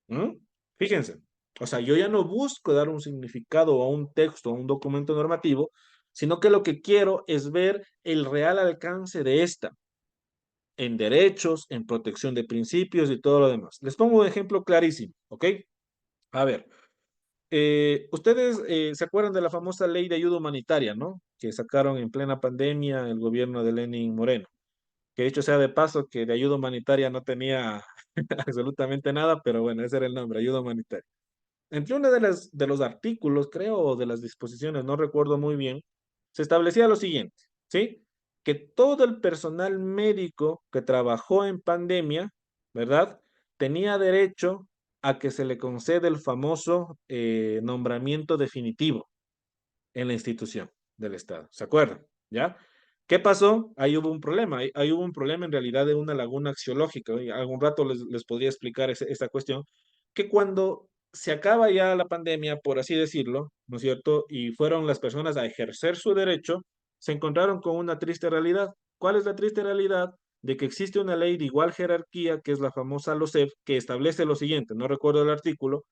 ¿Mm? Fíjense, o sea, yo ya no busco dar un significado a un texto, a un documento normativo, sino que lo que quiero es ver el real alcance de esta en derechos, en protección de principios y todo lo demás. Les pongo un ejemplo clarísimo, ¿ok? A ver, ustedes se acuerdan de la famosa ley de ayuda humanitaria, ¿no? Que sacaron en plena pandemia el gobierno de Lenin Moreno. Que dicho sea de paso, que de ayuda humanitaria no tenía absolutamente nada, pero bueno, ese era el nombre, ayuda humanitaria. Entre uno de los artículos, creo, o de las disposiciones, no recuerdo muy bien, se establecía lo siguiente, ¿sí? Que todo el personal médico que trabajó en pandemia, ¿verdad? Tenía derecho a que se le conceda el famoso nombramiento definitivo en la institución del Estado. ¿Se acuerdan? ¿Ya? ¿Qué pasó? Ahí hubo un problema. Ahí hubo un problema en realidad de una laguna axiológica. Y algún rato les podría explicar esa cuestión. Que cuando se acaba ya la pandemia, por así decirlo, ¿no es cierto? Y fueron las personas a ejercer su derecho, se encontraron con una triste realidad. ¿Cuál es la triste realidad? De que existe una ley de igual jerarquía, que es la famosa LOCEP, que establece lo siguiente, no recuerdo el artículo: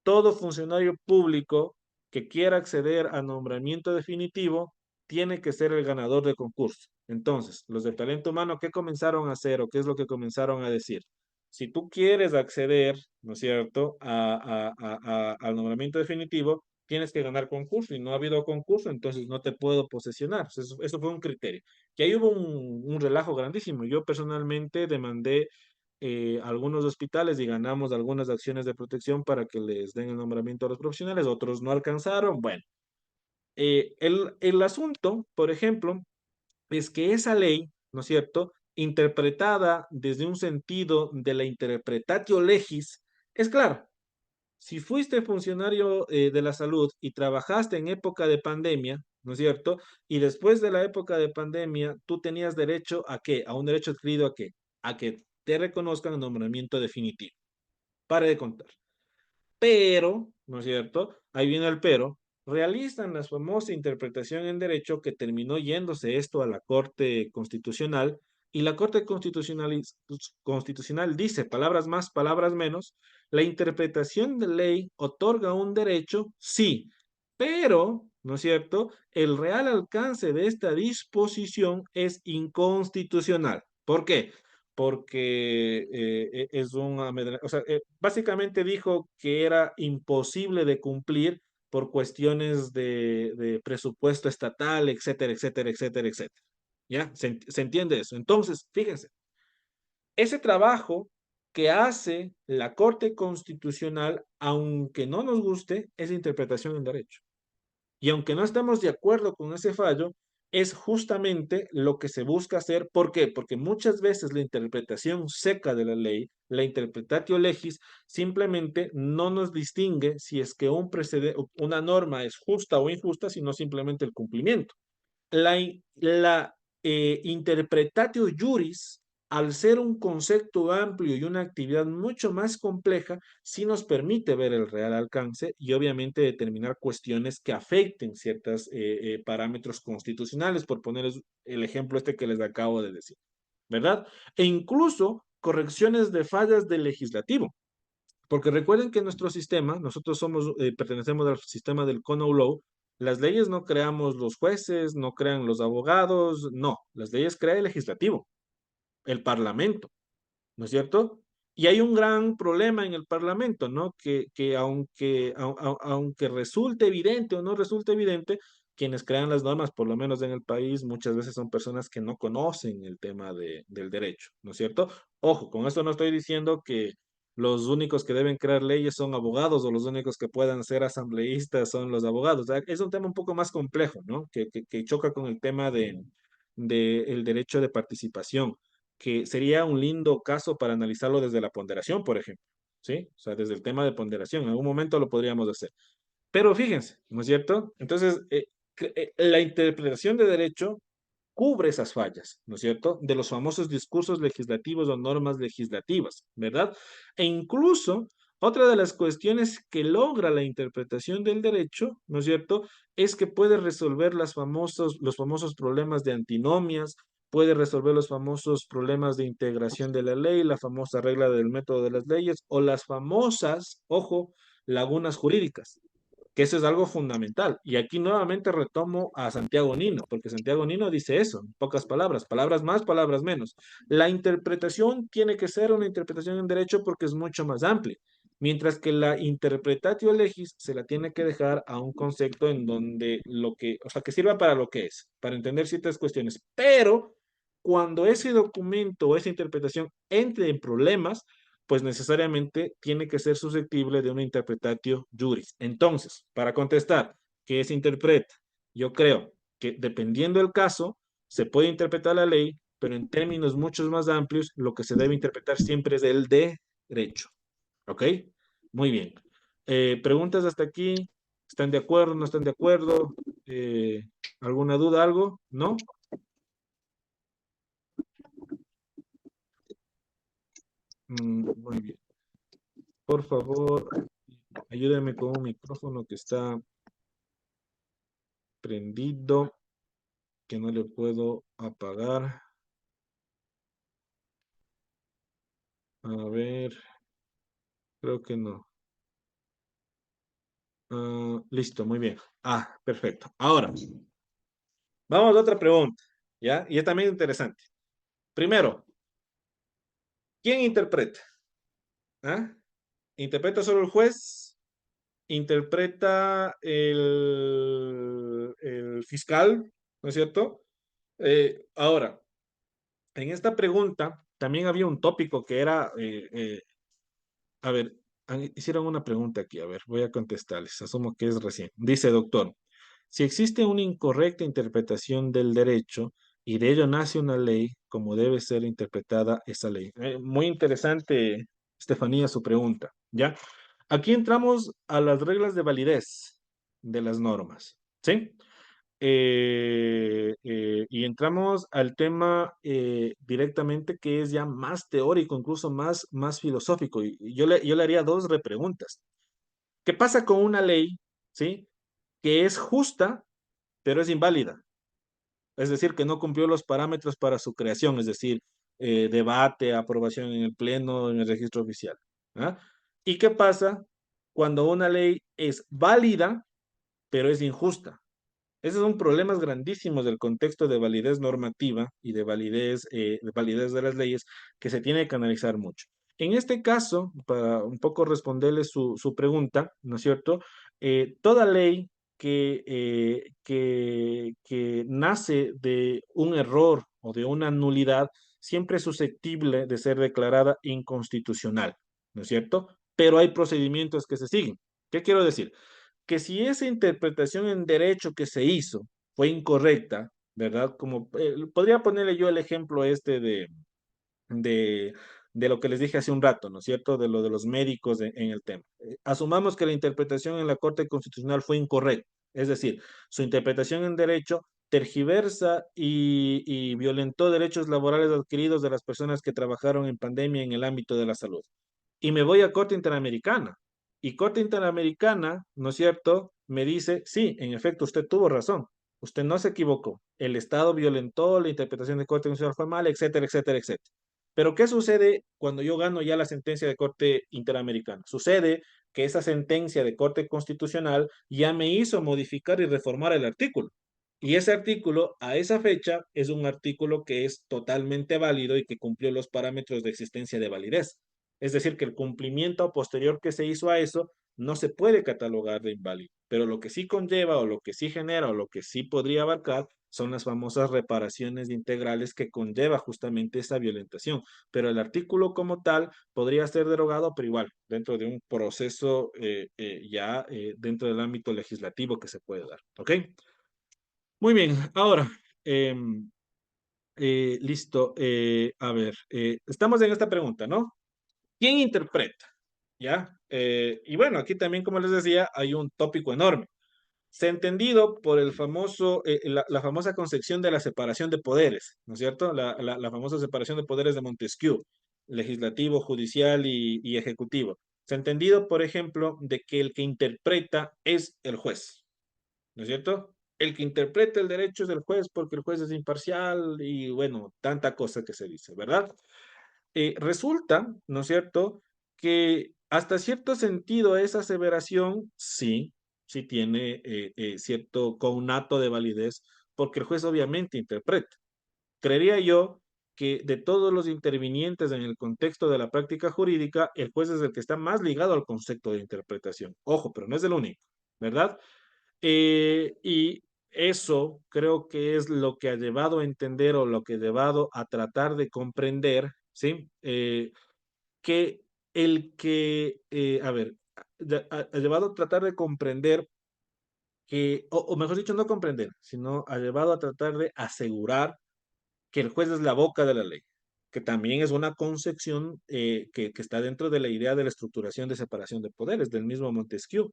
todo funcionario público que quiera acceder a nombramiento definitivo tiene que ser el ganador del concurso. Entonces, los de talento humano, ¿qué comenzaron a hacer o qué es lo que comenzaron a decir? Si tú quieres acceder, ¿no es cierto?, al nombramiento definitivo, tienes que ganar concurso y no ha habido concurso, entonces no te puedo posesionar. Eso fue un criterio. Y ahí hubo un relajo grandísimo. Yo personalmente demandé algunos hospitales y ganamos algunas acciones de protección para que les den el nombramiento a los profesionales, otros no alcanzaron. Bueno, el asunto, por ejemplo, es que esa ley, ¿no es cierto?, interpretada desde un sentido de la interpretatio legis, es claro. Si fuiste funcionario de la salud y trabajaste en época de pandemia, ¿no es cierto? Y después de la época de pandemia, tú tenías derecho a qué? A un derecho adquirido a qué? A que te reconozcan el nombramiento definitivo. Pare de contar. Pero, ¿no es cierto? Ahí viene el pero. Realizan la famosa interpretación en derecho que terminó yéndose esto a la Corte Constitucional y la Corte Constitucional dice, palabras más, palabras menos, la interpretación de ley otorga un derecho, sí, pero, ¿no es cierto? El real alcance de esta disposición es inconstitucional. ¿Por qué? Porque es un o sea, básicamente dijo que era imposible de cumplir por cuestiones de presupuesto estatal, etcétera, etcétera, etcétera, etcétera. ¿Ya? Se entiende eso? Entonces, fíjense, ese trabajo que hace la Corte Constitucional, aunque no nos guste, es interpretación del derecho. Y aunque no estamos de acuerdo con ese fallo, es justamente lo que se busca hacer. ¿Por qué? Porque muchas veces la interpretación seca de la ley, la interpretatio legis, simplemente no nos distingue si es que una norma es justa o injusta, sino simplemente el cumplimiento. La interpretatio juris, al ser un concepto amplio y una actividad mucho más compleja, sí nos permite ver el real alcance y obviamente determinar cuestiones que afecten ciertos parámetros constitucionales, por poner el ejemplo este que les acabo de decir, ¿verdad? E incluso correcciones de fallas del legislativo. Porque recuerden que nuestro sistema, nosotros pertenecemos al sistema del common law, las leyes no creamos los jueces, no crean los abogados, no, las leyes crea el legislativo, el parlamento, ¿no es cierto? Y hay un gran problema en el Parlamento, ¿no? Que aunque resulte evidente o no resulte evidente, quienes crean las normas, por lo menos en el país, muchas veces son personas que no conocen el tema del derecho, ¿no es cierto? Ojo, con esto no estoy diciendo que los únicos que deben crear leyes son abogados o los únicos que puedan ser asambleístas son los abogados. O sea, es un tema un poco más complejo, ¿no? Que choca con el tema de el derecho de participación, que sería un lindo caso para analizarlo desde la ponderación, por ejemplo, ¿sí? O sea, desde el tema de ponderación, en algún momento lo podríamos hacer. Pero fíjense, ¿no es cierto? Entonces, la interpretación de derecho cubre esas fallas, ¿no es cierto? De los famosos discursos legislativos o normas legislativas, ¿verdad? E incluso otra de las cuestiones que logra la interpretación del derecho, ¿no es cierto? Es que puede resolver los famosos problemas de antinomias, puede resolver los famosos problemas de integración de la ley, la famosa regla del método de las leyes o las famosas, ojo, lagunas jurídicas, que eso es algo fundamental. Y aquí nuevamente retomo a Santiago Nino, porque Santiago Nino dice eso, en pocas palabras más, palabras menos. La interpretación tiene que ser una interpretación en derecho porque es mucho más amplia, mientras que la interpretatio legis se la tiene que dejar a un concepto en donde o sea, que sirva para lo que es, para entender ciertas cuestiones. Pero cuando ese documento o esa interpretación entre en problemas, pues necesariamente tiene que ser susceptible de una interpretatio juris. Entonces, para contestar, ¿qué se interpreta? Yo creo que dependiendo del caso, se puede interpretar la ley, pero en términos mucho más amplios, lo que se debe interpretar siempre es el derecho. ¿Ok? Muy bien. ¿Preguntas hasta aquí? ¿Están de acuerdo? ¿No están de acuerdo? Eh, ¿Alguna duda, algo? ¿No? Muy bien. Por favor, ayúdenme con un micrófono que está prendido, que no le puedo apagar. A ver, creo que no. Listo, muy bien. Perfecto. Ahora, vamos a otra pregunta, ¿ya? Y es también interesante. Primero, ¿quién interpreta? ¿Ah? ¿Interpreta solo el juez? ¿Interpreta el fiscal? ¿No es cierto? Ahora, en esta pregunta también había un tópico que era a ver, hicieron una pregunta aquí, a ver, voy a contestarles, asumo que es recién. Dice, doctor, si existe una incorrecta interpretación del derecho y de ello nace una ley, ¿cómo debe ser interpretada esa ley? Muy interesante, Estefanía, su pregunta, ¿ya? Aquí entramos a las reglas de validez de las normas, ¿sí? Y entramos al tema directamente que es ya más teórico, incluso más filosófico. Y yo le haría dos repreguntas. ¿Qué pasa con una ley, sí, que es justa, pero es inválida? Es decir, que no cumplió los parámetros para su creación, es decir, debate, aprobación en el pleno, en el registro oficial. ¿Ah? ¿Y qué pasa cuando una ley es válida, pero es injusta? Esos son problemas grandísimos del contexto de validez normativa y de validez de las leyes que se tiene que analizar mucho. En este caso, para un poco responderle su pregunta, ¿no es cierto? Toda ley que nace de un error o de una nulidad siempre es susceptible de ser declarada inconstitucional, ¿no es cierto? Pero hay procedimientos que se siguen. ¿Qué quiero decir? Que si esa interpretación en derecho que se hizo fue incorrecta, ¿verdad? Como podría ponerle yo el ejemplo este de, de lo que les dije hace un rato, ¿no es cierto? De lo de los médicos en el tema. Asumamos que la interpretación en la Corte Constitucional fue incorrecta, es decir, su interpretación en derecho tergiversa y violentó derechos laborales adquiridos de las personas que trabajaron en pandemia en el ámbito de la salud. Y me voy a Corte Interamericana. Y Corte Interamericana, ¿no es cierto?, me dice, sí, en efecto, usted tuvo razón. Usted no se equivocó. El Estado violentó, la interpretación de Corte Constitucional fue mala, etcétera, etcétera, etcétera. Pero ¿qué sucede cuando yo gano ya la sentencia de Corte Interamericana? Sucede que esa sentencia de Corte Constitucional ya me hizo modificar y reformar el artículo. Y ese artículo, a esa fecha, es un artículo que es totalmente válido y que cumplió los parámetros de existencia de validez. Es decir, que el cumplimiento posterior que se hizo a eso no se puede catalogar de inválido, pero lo que sí conlleva o lo que sí genera o lo que sí podría abarcar son las famosas reparaciones integrales que conlleva justamente esa violentación. Pero el artículo como tal podría ser derogado, pero igual, dentro de un proceso ya dentro del ámbito legislativo que se puede dar. ¿Ok? Muy bien, ahora, listo. A ver, estamos en esta pregunta, ¿no? ¿Quién interpreta? ¿Ya? Y bueno, aquí también, como les decía, hay un tópico enorme. Se ha entendido por el famoso, la famosa concepción de la separación de poderes, ¿no es cierto? La famosa separación de poderes de Montesquieu, legislativo, judicial y ejecutivo. Se ha entendido, por ejemplo, de que el que interpreta es el juez, ¿no es cierto? El que interpreta el derecho es el juez porque el juez es imparcial y bueno, tanta cosa que se dice, ¿verdad? Resulta, ¿no es cierto?, que hasta cierto sentido esa aseveración sí, sí tiene cierto conato de validez, porque el juez obviamente interpreta. Creería yo que de todos los intervinientes en el contexto de la práctica jurídica, el juez es el que está más ligado al concepto de interpretación. Ojo, pero no es el único, ¿verdad? Y eso creo que es lo que ha llevado a entender o lo que ha llevado a tratar de comprender, ¿sí? Que a ver, ha llevado a tratar de comprender que, o mejor dicho, no comprender, sino ha llevado a tratar de asegurar que el juez es la boca de la ley, que también es una concepción que está dentro de la idea de la estructuración de separación de poderes del mismo Montesquieu.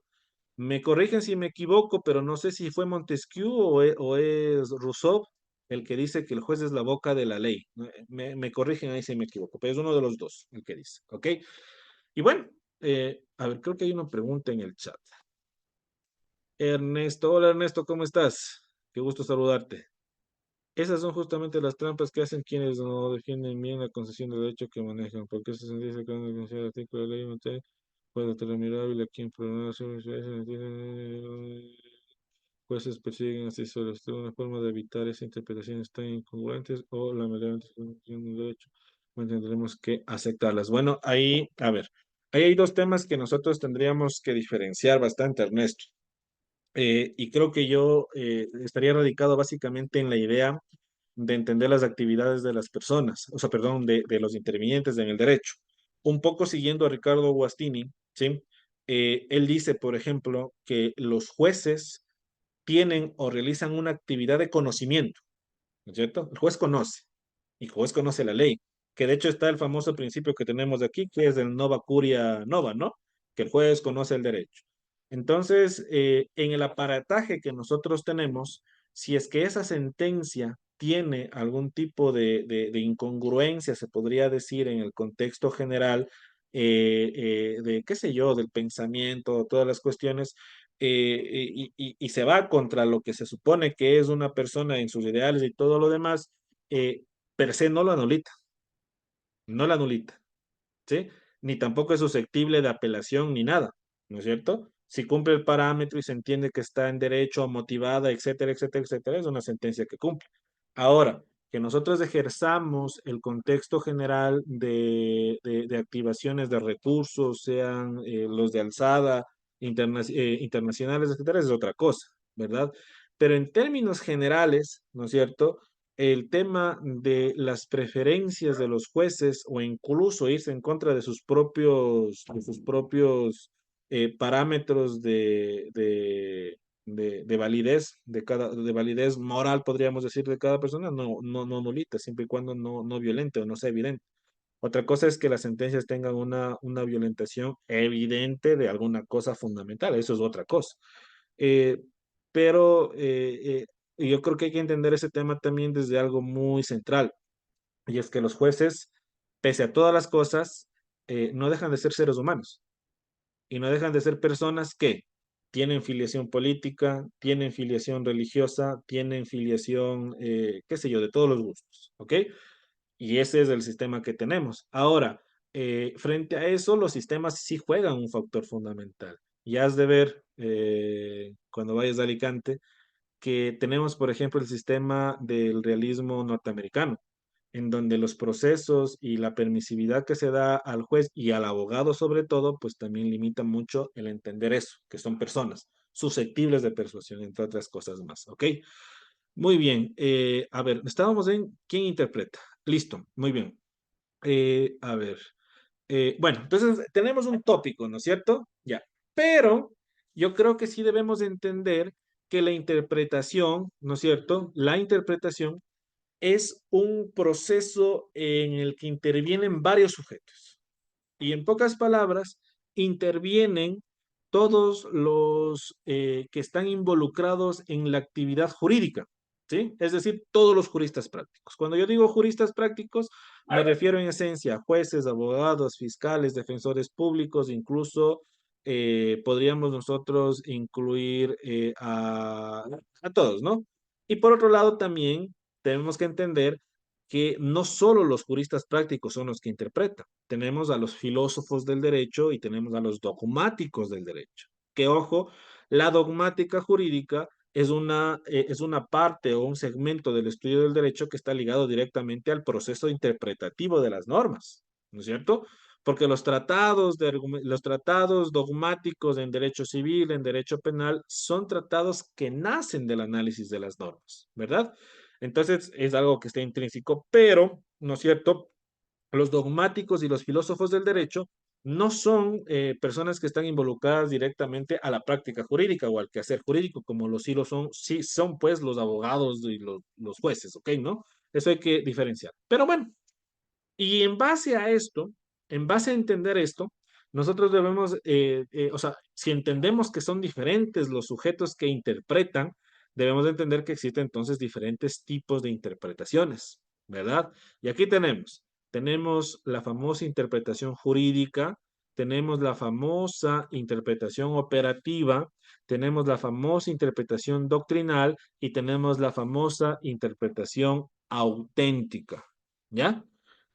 Me corrigen si me equivoco, pero no sé si fue Montesquieu o es Rousseau el que dice que el juez es la boca de la ley. Me corrigen ahí si me equivoco, pero es uno de los dos el que dice, ¿ok? Y bueno, a ver, creo que hay una pregunta en el chat. Ernesto, hola Ernesto, ¿cómo estás? Qué gusto saludarte. Esas son justamente las trampas que hacen quienes no defienden bien la concesión de derecho que manejan, porque se dice que el artículo de la ley materia puede estar mirable a quien problema jueces persiguen así solo es una forma de evitar esas interpretaciones tan incongruentes o la maleante concesión del derecho. Bueno, tendremos que aceptarlas. Bueno, ahí, a ver, ahí hay dos temas que nosotros tendríamos que diferenciar bastante, Ernesto. Y creo que yo estaría radicado básicamente en la idea de entender las actividades de las personas, o sea, perdón, de los intervinientes en el derecho. Un poco siguiendo a Ricardo Guastini, ¿sí? Él dice, por ejemplo, que los jueces tienen o realizan una actividad de conocimiento, ¿no es cierto? El juez conoce, y el juez conoce la ley, que de hecho está el famoso principio que tenemos aquí, que es el nova curia nova, ¿no? Que el juez conoce el derecho. Entonces, en el aparataje que nosotros tenemos, si es que esa sentencia tiene algún tipo de incongruencia, se podría decir, en el contexto general, de, qué sé yo, del pensamiento, todas las cuestiones, y se va contra lo que se supone que es una persona en sus ideales y todo lo demás, per se no lo anulita, no la anulita. ¿Sí? Ni tampoco es susceptible de apelación ni nada, ¿no es cierto? Si cumple el parámetro y se entiende que está en derecho, motivada, etcétera, etcétera, etcétera, es una sentencia que cumple. Ahora, que nosotros ejerzamos el contexto general de activaciones de recursos, sean los de alzada, internacionales, etcétera, es otra cosa, ¿verdad? Pero en términos generales, ¿no es cierto? el tema de las preferencias de los jueces o incluso irse en contra de sus propios parámetros de validez, de validez moral, podríamos decir, de cada persona, no nulita, siempre y cuando no violente o no sea evidente. Otra cosa es que las sentencias tengan una violentación evidente de alguna cosa fundamental, eso es otra cosa. Eh, pero yo creo que hay que entender ese tema también desde algo muy central, y es que los jueces, pese a todas las cosas, no dejan de ser seres humanos y no dejan de ser personas que tienen filiación política, tienen filiación religiosa, tienen filiación, qué sé yo, de todos los gustos, ¿ok? Y ese es el sistema que tenemos. Ahora, frente a eso, los sistemas sí juegan un factor fundamental. Y has de ver, cuando vayas a Alicante, que tenemos, por ejemplo, el sistema del realismo norteamericano, en donde los procesos y la permisividad que se da al juez y al abogado sobre todo, pues también limita mucho el entender eso, que son personas susceptibles de persuasión, entre otras cosas más, ¿ok? Muy bien, a ver, estábamos en quién interpreta. Listo, muy bien. A ver, bueno, entonces tenemos un tópico, ¿no es cierto? Ya, pero yo creo que sí debemos entender que la interpretación, ¿no es cierto? La interpretación es un proceso en el que intervienen varios sujetos. Y en pocas palabras, intervienen todos los que están involucrados en la actividad jurídica, ¿sí? Es decir, todos los juristas prácticos. Cuando yo digo juristas prácticos, me refiero en esencia a jueces, abogados, fiscales, defensores públicos, incluso podríamos nosotros incluir a todos, ¿no? Y por otro lado, también tenemos que entender que no solo los juristas prácticos son los que interpretan, tenemos a los filósofos del derecho y tenemos a los dogmáticos del derecho. Que ojo, la dogmática jurídica es una parte o un segmento del estudio del derecho que está ligado directamente al proceso interpretativo de las normas, ¿no es cierto? Porque los tratados dogmáticos en derecho civil, en derecho penal, son tratados que nacen del análisis de las normas, ¿verdad? Entonces es algo que está intrínseco, pero, ¿no es cierto? Los dogmáticos y los filósofos del derecho no son personas que están involucradas directamente a la práctica jurídica o al quehacer jurídico, como sí son pues los abogados y los jueces, ¿ok? ¿No? Eso hay que diferenciar. Pero bueno, y en base a esto, en base a entender esto, nosotros debemos, o sea, si entendemos que son diferentes los sujetos que interpretan, debemos entender que existen entonces diferentes tipos de interpretaciones, ¿verdad? Y aquí tenemos la famosa interpretación jurídica, tenemos la famosa interpretación operativa, tenemos la famosa interpretación doctrinal y tenemos la famosa interpretación auténtica, ¿ya?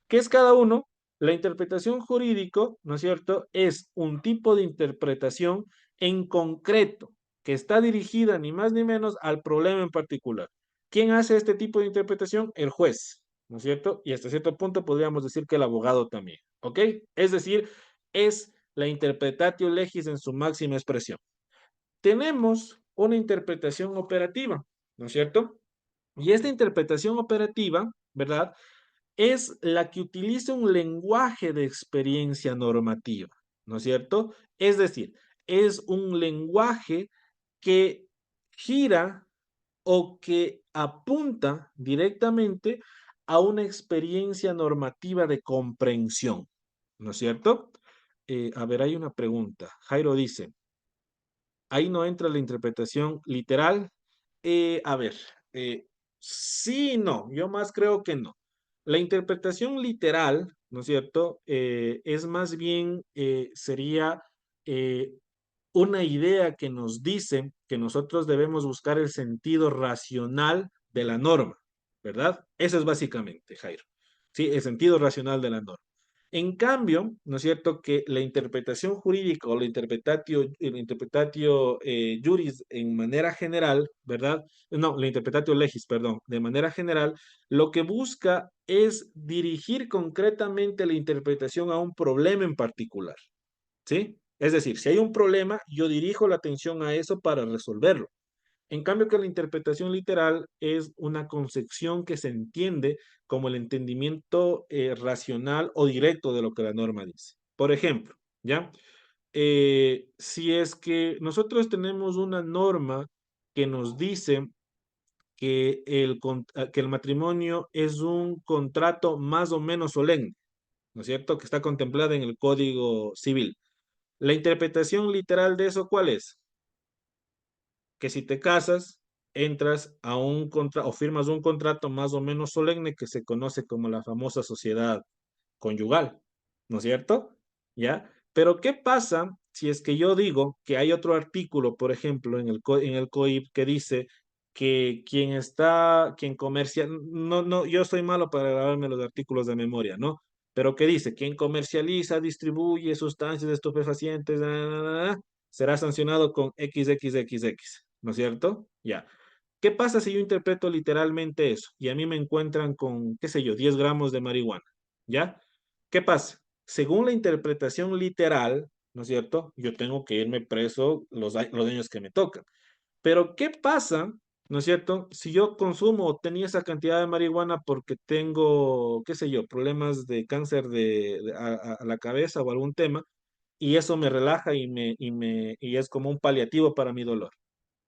¿Qué es cada uno? La interpretación jurídico, ¿no es cierto?, es un tipo de interpretación en concreto que está dirigida ni más ni menos al problema en particular. ¿Quién hace este tipo de interpretación? El juez, ¿no es cierto? Y hasta cierto punto podríamos decir que el abogado también, ¿ok? Es decir, es la interpretatio legis en su máxima expresión. Tenemos una interpretación operativa, ¿no es cierto? Y esta interpretación operativa, ¿verdad? Es la que utiliza un lenguaje de experiencia normativa, ¿no es cierto? Es decir, es un lenguaje que gira o que apunta directamente a una experiencia normativa de comprensión, ¿no es cierto? A ver, hay una pregunta. Jairo dice, ahí no entra la interpretación literal. A ver, eh, sí y no, yo más creo que no. La interpretación literal, ¿no es cierto? Es más bien, sería eh, una idea que nos dice que nosotros debemos buscar el sentido racional de la norma, ¿verdad? Eso es básicamente, Jairo. Sí, el sentido racional de la norma. En cambio, ¿no es cierto?, que la interpretación jurídica o la interpretatio juris en manera general, ¿verdad? No, la interpretatio legis, perdón, de manera general, lo que busca es dirigir concretamente la interpretación a un problema en particular, ¿sí? Es decir, si hay un problema, yo dirijo la atención a eso para resolverlo. En cambio que la interpretación literal es una concepción que se entiende como el entendimiento racional o directo de lo que la norma dice. Por ejemplo, ¿ya? Si es que nosotros tenemos una norma que nos dice que el matrimonio es un contrato más o menos solemne, ¿no es cierto? Que está contemplada en el Código Civil. La interpretación literal de eso, ¿cuál es? Que si te casas, entras a un contrato o firmas un contrato más o menos solemne que se conoce como la famosa sociedad conyugal, ¿no es cierto? ¿Ya? Pero ¿qué pasa si es que yo digo que hay otro artículo, por ejemplo, en el COIP que dice que quien comercia, no, yo soy malo para grabarme los artículos de memoria, ¿no? Pero que dice, quien comercializa, distribuye sustancias estupefacientes, será sancionado con XXXX, ¿no es cierto? Ya. ¿Qué pasa si yo interpreto literalmente eso y a mí me encuentran con, qué sé yo, 10 gramos de marihuana? ¿Ya? ¿Qué pasa? Según la interpretación literal, ¿no es cierto? Yo tengo que irme preso los años que me tocan. Pero ¿qué pasa, no es cierto? Si yo consumo o tenía esa cantidad de marihuana porque tengo, qué sé yo, problemas de cáncer a la cabeza o algún tema, y eso me relaja y es como un paliativo para mi dolor.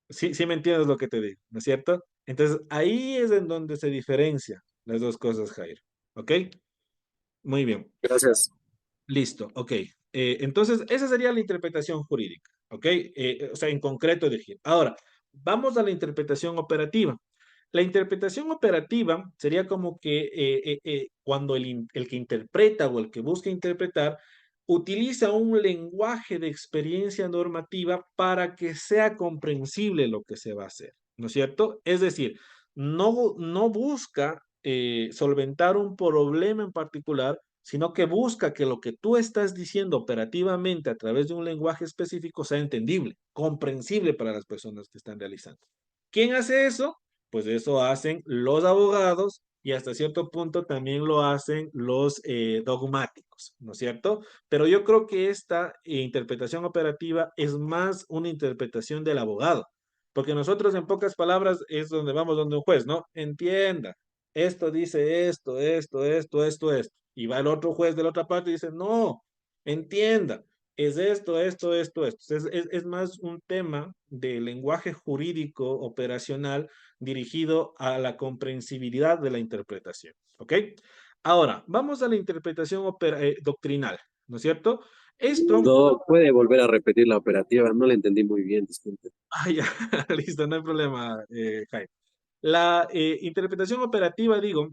Sí, sí me entiendes lo que te digo, ¿no es cierto? Entonces, ahí es en donde se diferencia las dos cosas, Jairo. ¿Ok? Muy bien. Gracias. Listo, ok. Entonces, esa sería la interpretación jurídica, ¿ok? O sea, en concreto decir. Ahora, vamos a la interpretación operativa. La interpretación operativa sería como que cuando el que interpreta o el que busca interpretar utiliza un lenguaje de experiencia normativa para que sea comprensible lo que se va a hacer, ¿no es cierto? Es decir, no busca solventar un problema en particular, sino que busca que lo que tú estás diciendo operativamente a través de un lenguaje específico sea entendible, comprensible para las personas que están realizando. ¿Quién hace eso? Pues eso hacen los abogados y hasta cierto punto también lo hacen los dogmáticos, ¿no es cierto? Pero yo creo que esta interpretación operativa es más una interpretación del abogado, porque nosotros en pocas palabras es donde vamos donde un juez, ¿no? Entienda, esto dice esto, y va el otro juez de la otra parte y dice, no, entienda, es esto. Es más un tema de lenguaje jurídico operacional dirigido a la comprensibilidad de la interpretación. ¿Ok? Ahora, vamos a la interpretación doctrinal, ¿no es cierto? Esto, No puede volver a repetir la operativa, no la entendí muy bien, disculpe. ya, listo, no hay problema, Jaime. La interpretación operativa, digo,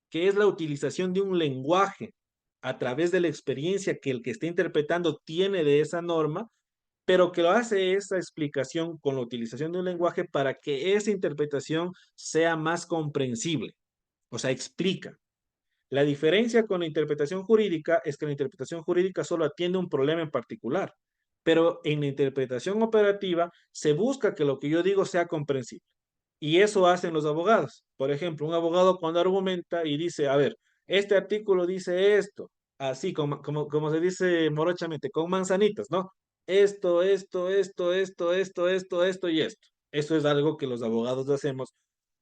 que es la utilización de un lenguaje a través de la experiencia que el que está interpretando tiene de esa norma, pero que lo hace esa explicación con la utilización de un lenguaje para que esa interpretación sea más comprensible, o sea, explica. La diferencia con la interpretación jurídica es que la interpretación jurídica solo atiende un problema en particular, pero en la interpretación operativa se busca que lo que yo digo sea comprensible. Y eso hacen los abogados. Por ejemplo, un abogado cuando argumenta y dice, a ver, este artículo dice esto, así como se dice morochamente, con manzanitas, ¿no? Esto y esto. Eso es algo que los abogados hacemos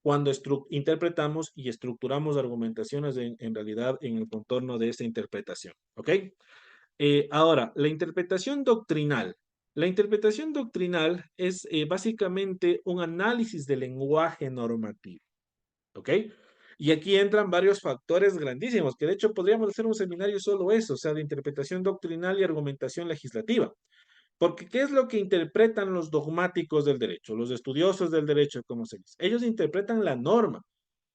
cuando interpretamos y estructuramos argumentaciones en realidad en el contorno de esa interpretación, ¿ok? Ahora, la interpretación doctrinal. La interpretación doctrinal es básicamente un análisis del lenguaje normativo, ¿ok? Y aquí entran varios factores grandísimos, que de hecho podríamos hacer un seminario solo eso, o sea, de interpretación doctrinal y argumentación legislativa. Porque ¿qué es lo que interpretan los dogmáticos del derecho, los estudiosos del derecho, como se dice? Ellos interpretan la norma,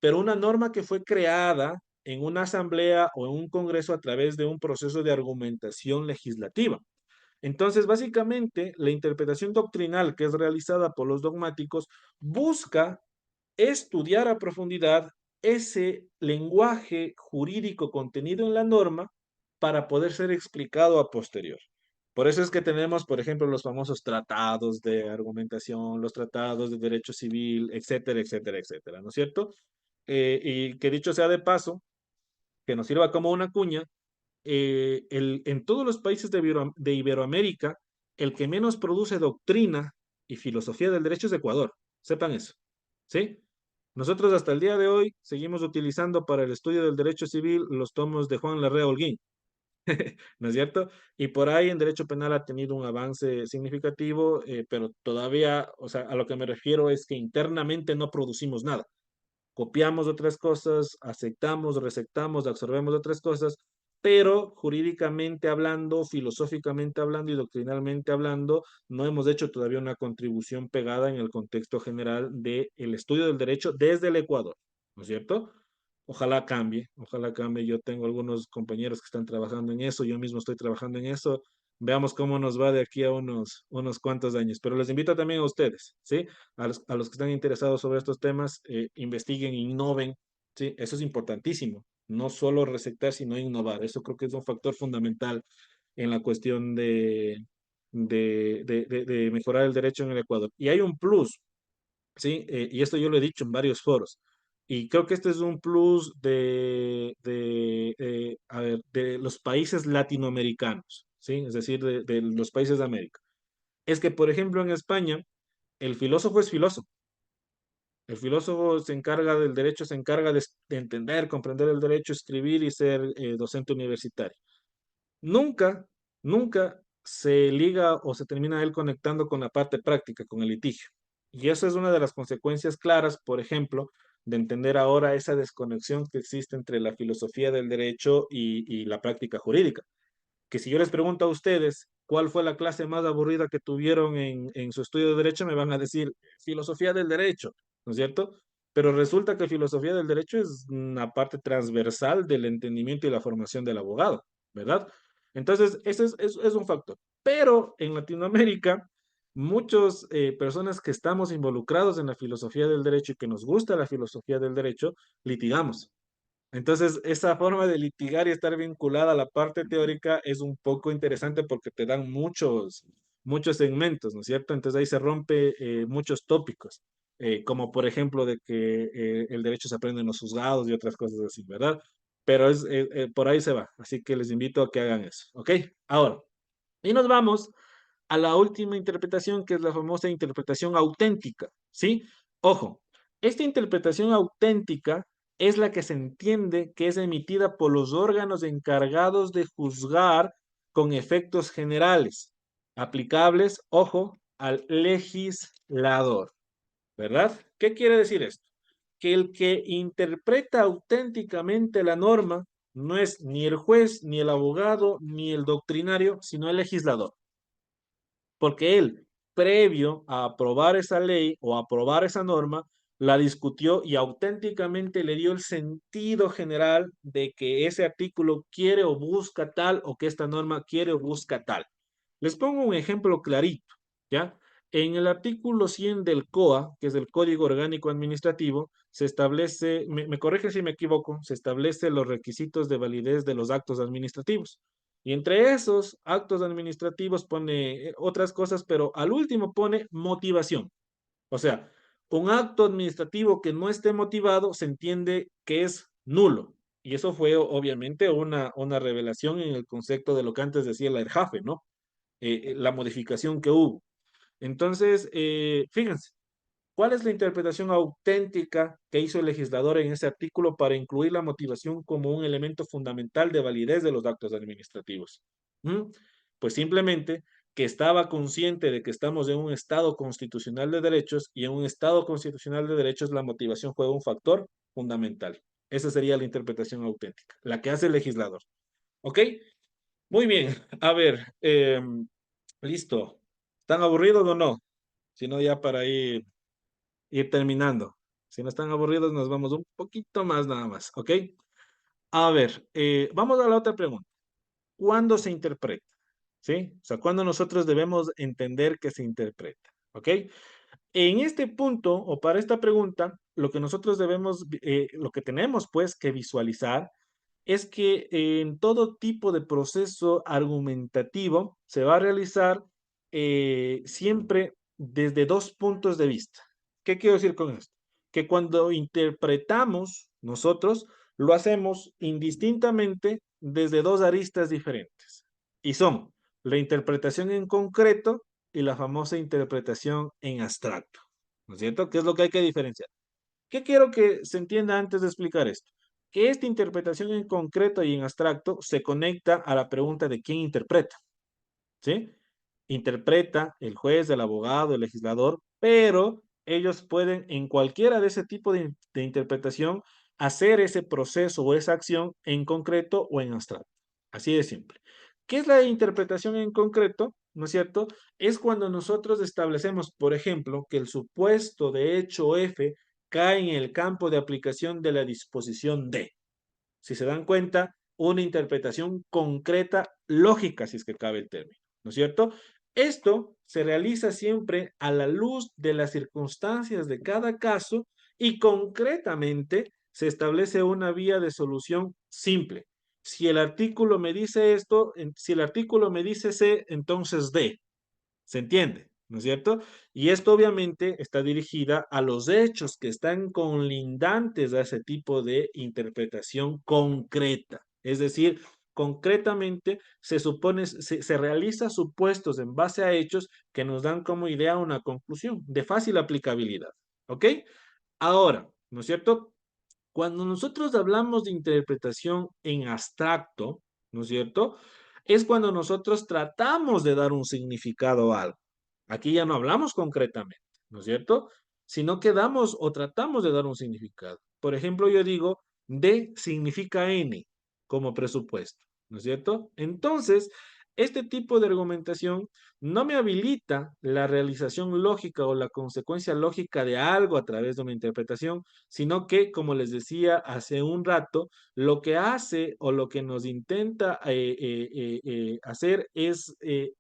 pero una norma que fue creada en una asamblea o en un congreso a través de un proceso de argumentación legislativa. Entonces, básicamente, la interpretación doctrinal que es realizada por los dogmáticos busca estudiar a profundidad ese lenguaje jurídico contenido en la norma para poder ser explicado a posterior. Por eso es que tenemos, por ejemplo, los famosos tratados de argumentación, los tratados de derecho civil, etcétera, ¿no es cierto? Y que dicho sea de paso, que nos sirva como una cuña, en todos los países de Iberoamérica, el que menos produce doctrina y filosofía del derecho es Ecuador. Sepan eso, ¿sí? Nosotros hasta el día de hoy seguimos utilizando para el estudio del derecho civil los tomos de Juan Larrea Holguín, ¿no es cierto? Y por ahí en derecho penal ha tenido un avance significativo, pero todavía, o sea, a lo que me refiero es que internamente no producimos nada. Copiamos otras cosas, aceptamos, receptamos, absorbemos otras cosas, pero jurídicamente hablando, filosóficamente hablando y doctrinalmente hablando, no hemos hecho todavía una contribución pegada en el contexto general del estudio del derecho desde el Ecuador, ¿no es cierto? Ojalá cambie, ojalá cambie. Yo tengo algunos compañeros que están trabajando en eso, yo mismo estoy trabajando en eso. Veamos cómo nos va de aquí a unos cuantos años. Pero les invito también a ustedes, ¿sí? A los que están interesados sobre estos temas, investiguen, innoven, ¿sí? Eso es importantísimo. No solo recetar, sino innovar. Eso creo que es un factor fundamental en la cuestión de mejorar el derecho en el Ecuador. Y hay un plus, ¿sí? Y esto yo lo he dicho en varios foros. Y creo que este es un plus a ver, de los países latinoamericanos, ¿sí? Es decir, de los países de América. Es que, por ejemplo, en España, el filósofo es filósofo. El filósofo se encarga del derecho, se encarga de entender, comprender el derecho, escribir y ser docente universitario. Nunca, nunca se liga o se termina él conectando con la parte práctica, con el litigio. Y eso es una de las consecuencias claras, por ejemplo, de entender ahora esa desconexión que existe entre la filosofía del derecho y la práctica jurídica. Que si yo les pregunto a ustedes cuál fue la clase más aburrida que tuvieron en su estudio de derecho, me van a decir filosofía del derecho, ¿no es cierto? Pero resulta que filosofía del derecho es una parte transversal del entendimiento y la formación del abogado, ¿verdad? Entonces, ese es un factor. Pero en Latinoamérica, muchas personas que estamos involucrados en la filosofía del derecho y que nos gusta la filosofía del derecho, litigamos. Entonces, esa forma de litigar y estar vinculada a la parte teórica es un poco interesante porque te dan muchos segmentos, ¿no es cierto? Entonces ahí se rompe muchos tópicos, como por ejemplo de que el derecho se aprende en los juzgados y otras cosas así, ¿verdad? Pero por ahí se va, así que les invito a que hagan eso, ¿ok? Ahora, y nos vamos a la última interpretación, que es la famosa interpretación auténtica, ¿sí? Ojo, esta interpretación auténtica es la que se entiende que es emitida por los órganos encargados de juzgar con efectos generales, aplicables, ojo, al legislador, ¿verdad? ¿Qué quiere decir esto? Que el que interpreta auténticamente la norma no es ni el juez, ni el abogado, ni el doctrinario, sino el legislador, porque él, previo a aprobar esa ley o aprobar esa norma, la discutió y auténticamente le dio el sentido general de que ese artículo quiere o busca tal o que esta norma quiere o busca tal. Les pongo un ejemplo clarito, ¿ya? En el artículo 100 del COA, que es el Código Orgánico Administrativo, se establece, me corrige si me equivoco, se establece los requisitos de validez de los actos administrativos. Y entre esos actos administrativos pone otras cosas, pero al último pone motivación. O sea, un acto administrativo que no esté motivado se entiende que es nulo. Y eso fue obviamente una revelación en el concepto de lo que antes decía la ERJAFE, ¿no? La modificación que hubo. Entonces, fíjense, ¿cuál es la interpretación auténtica que hizo el legislador en ese artículo para incluir la motivación como un elemento fundamental de validez de los actos administrativos? ¿Mm? Pues simplemente que estaba consciente de que estamos en un Estado constitucional de derechos y en un Estado constitucional de derechos la motivación juega un factor fundamental. Esa sería la interpretación auténtica, la que hace el legislador. ¿Ok? Muy bien. A ver, listo. ¿Están aburridos o no? Si no, ya para ir terminando. Si no están aburridos, nos vamos un poquito más nada más, ¿ok? A ver, vamos a la otra pregunta. ¿Cuándo se interpreta? ¿Sí? O sea, ¿cuándo nosotros debemos entender que se interpreta? ¿Ok? En este punto, o para esta pregunta, lo que nosotros debemos, lo que tenemos pues que visualizar es que en todo tipo de proceso argumentativo se va a realizar siempre desde dos puntos de vista. ¿Qué quiero decir con esto? Que cuando interpretamos nosotros, lo hacemos indistintamente desde dos aristas diferentes. Y son la interpretación en concreto y la famosa interpretación en abstracto. ¿no es cierto? ¿Qué es lo que hay que diferenciar? ¿Qué quiero que se entienda antes de explicar esto? Que esta interpretación en concreto y en abstracto se conecta a la pregunta de quién interpreta, ¿sí? Interpreta el juez, el abogado, el legislador, pero ellos pueden en cualquiera de ese tipo de interpretación hacer ese proceso o esa acción en concreto o en abstracto. Así de simple. ¿Qué es la interpretación en concreto? ¿No es cierto? Es cuando nosotros establecemos, por ejemplo, que el supuesto de hecho F cae en el campo de aplicación de la disposición D. Si se dan cuenta, una interpretación concreta, lógica, si es que cabe el término, ¿no es cierto? Esto se realiza siempre a la luz de las circunstancias de cada caso y concretamente se establece una vía de solución simple. Si el artículo me dice esto, si el artículo me dice C, entonces D. ¿Se entiende? ¿No es cierto? Y esto obviamente está dirigida a los hechos que están conlindantes a ese tipo de interpretación concreta. Es decir, concretamente se supone, se realiza supuestos en base a hechos que nos dan como idea una conclusión de fácil aplicabilidad. ¿Ok? Ahora, ¿no es cierto? Cuando nosotros hablamos de interpretación en abstracto, ¿no es cierto? Es cuando nosotros tratamos de dar un significado a algo. Aquí ya no hablamos concretamente, ¿no es cierto? Sino que damos o tratamos de dar un significado. Por ejemplo, yo digo, D significa N como presupuesto, ¿no es cierto? Entonces, este tipo de argumentación no me habilita la realización lógica o la consecuencia lógica de algo a través de una interpretación, sino que, como les decía hace un rato, lo que hace o lo que nos intenta hacer es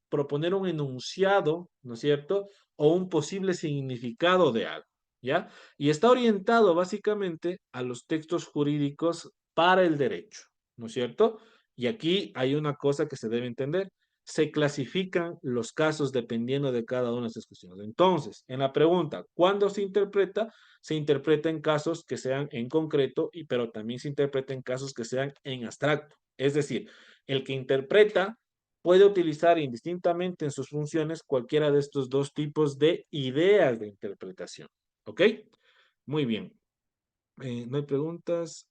proponer un enunciado, ¿no es cierto? O un posible significado de algo, ¿ya? Y está orientado básicamente a los textos jurídicos para el derecho, ¿no es cierto? Y aquí hay una cosa que se debe entender. Se clasifican los casos dependiendo de cada una de estas cuestiones. Entonces, en la pregunta, ¿cuándo se interpreta? Se interpreta en casos que sean en concreto, pero también se interpreta en casos que sean en abstracto. Es decir, el que interpreta puede utilizar indistintamente en sus funciones cualquiera de estos dos tipos de ideas de interpretación. ¿Ok? Muy bien. No hay preguntas.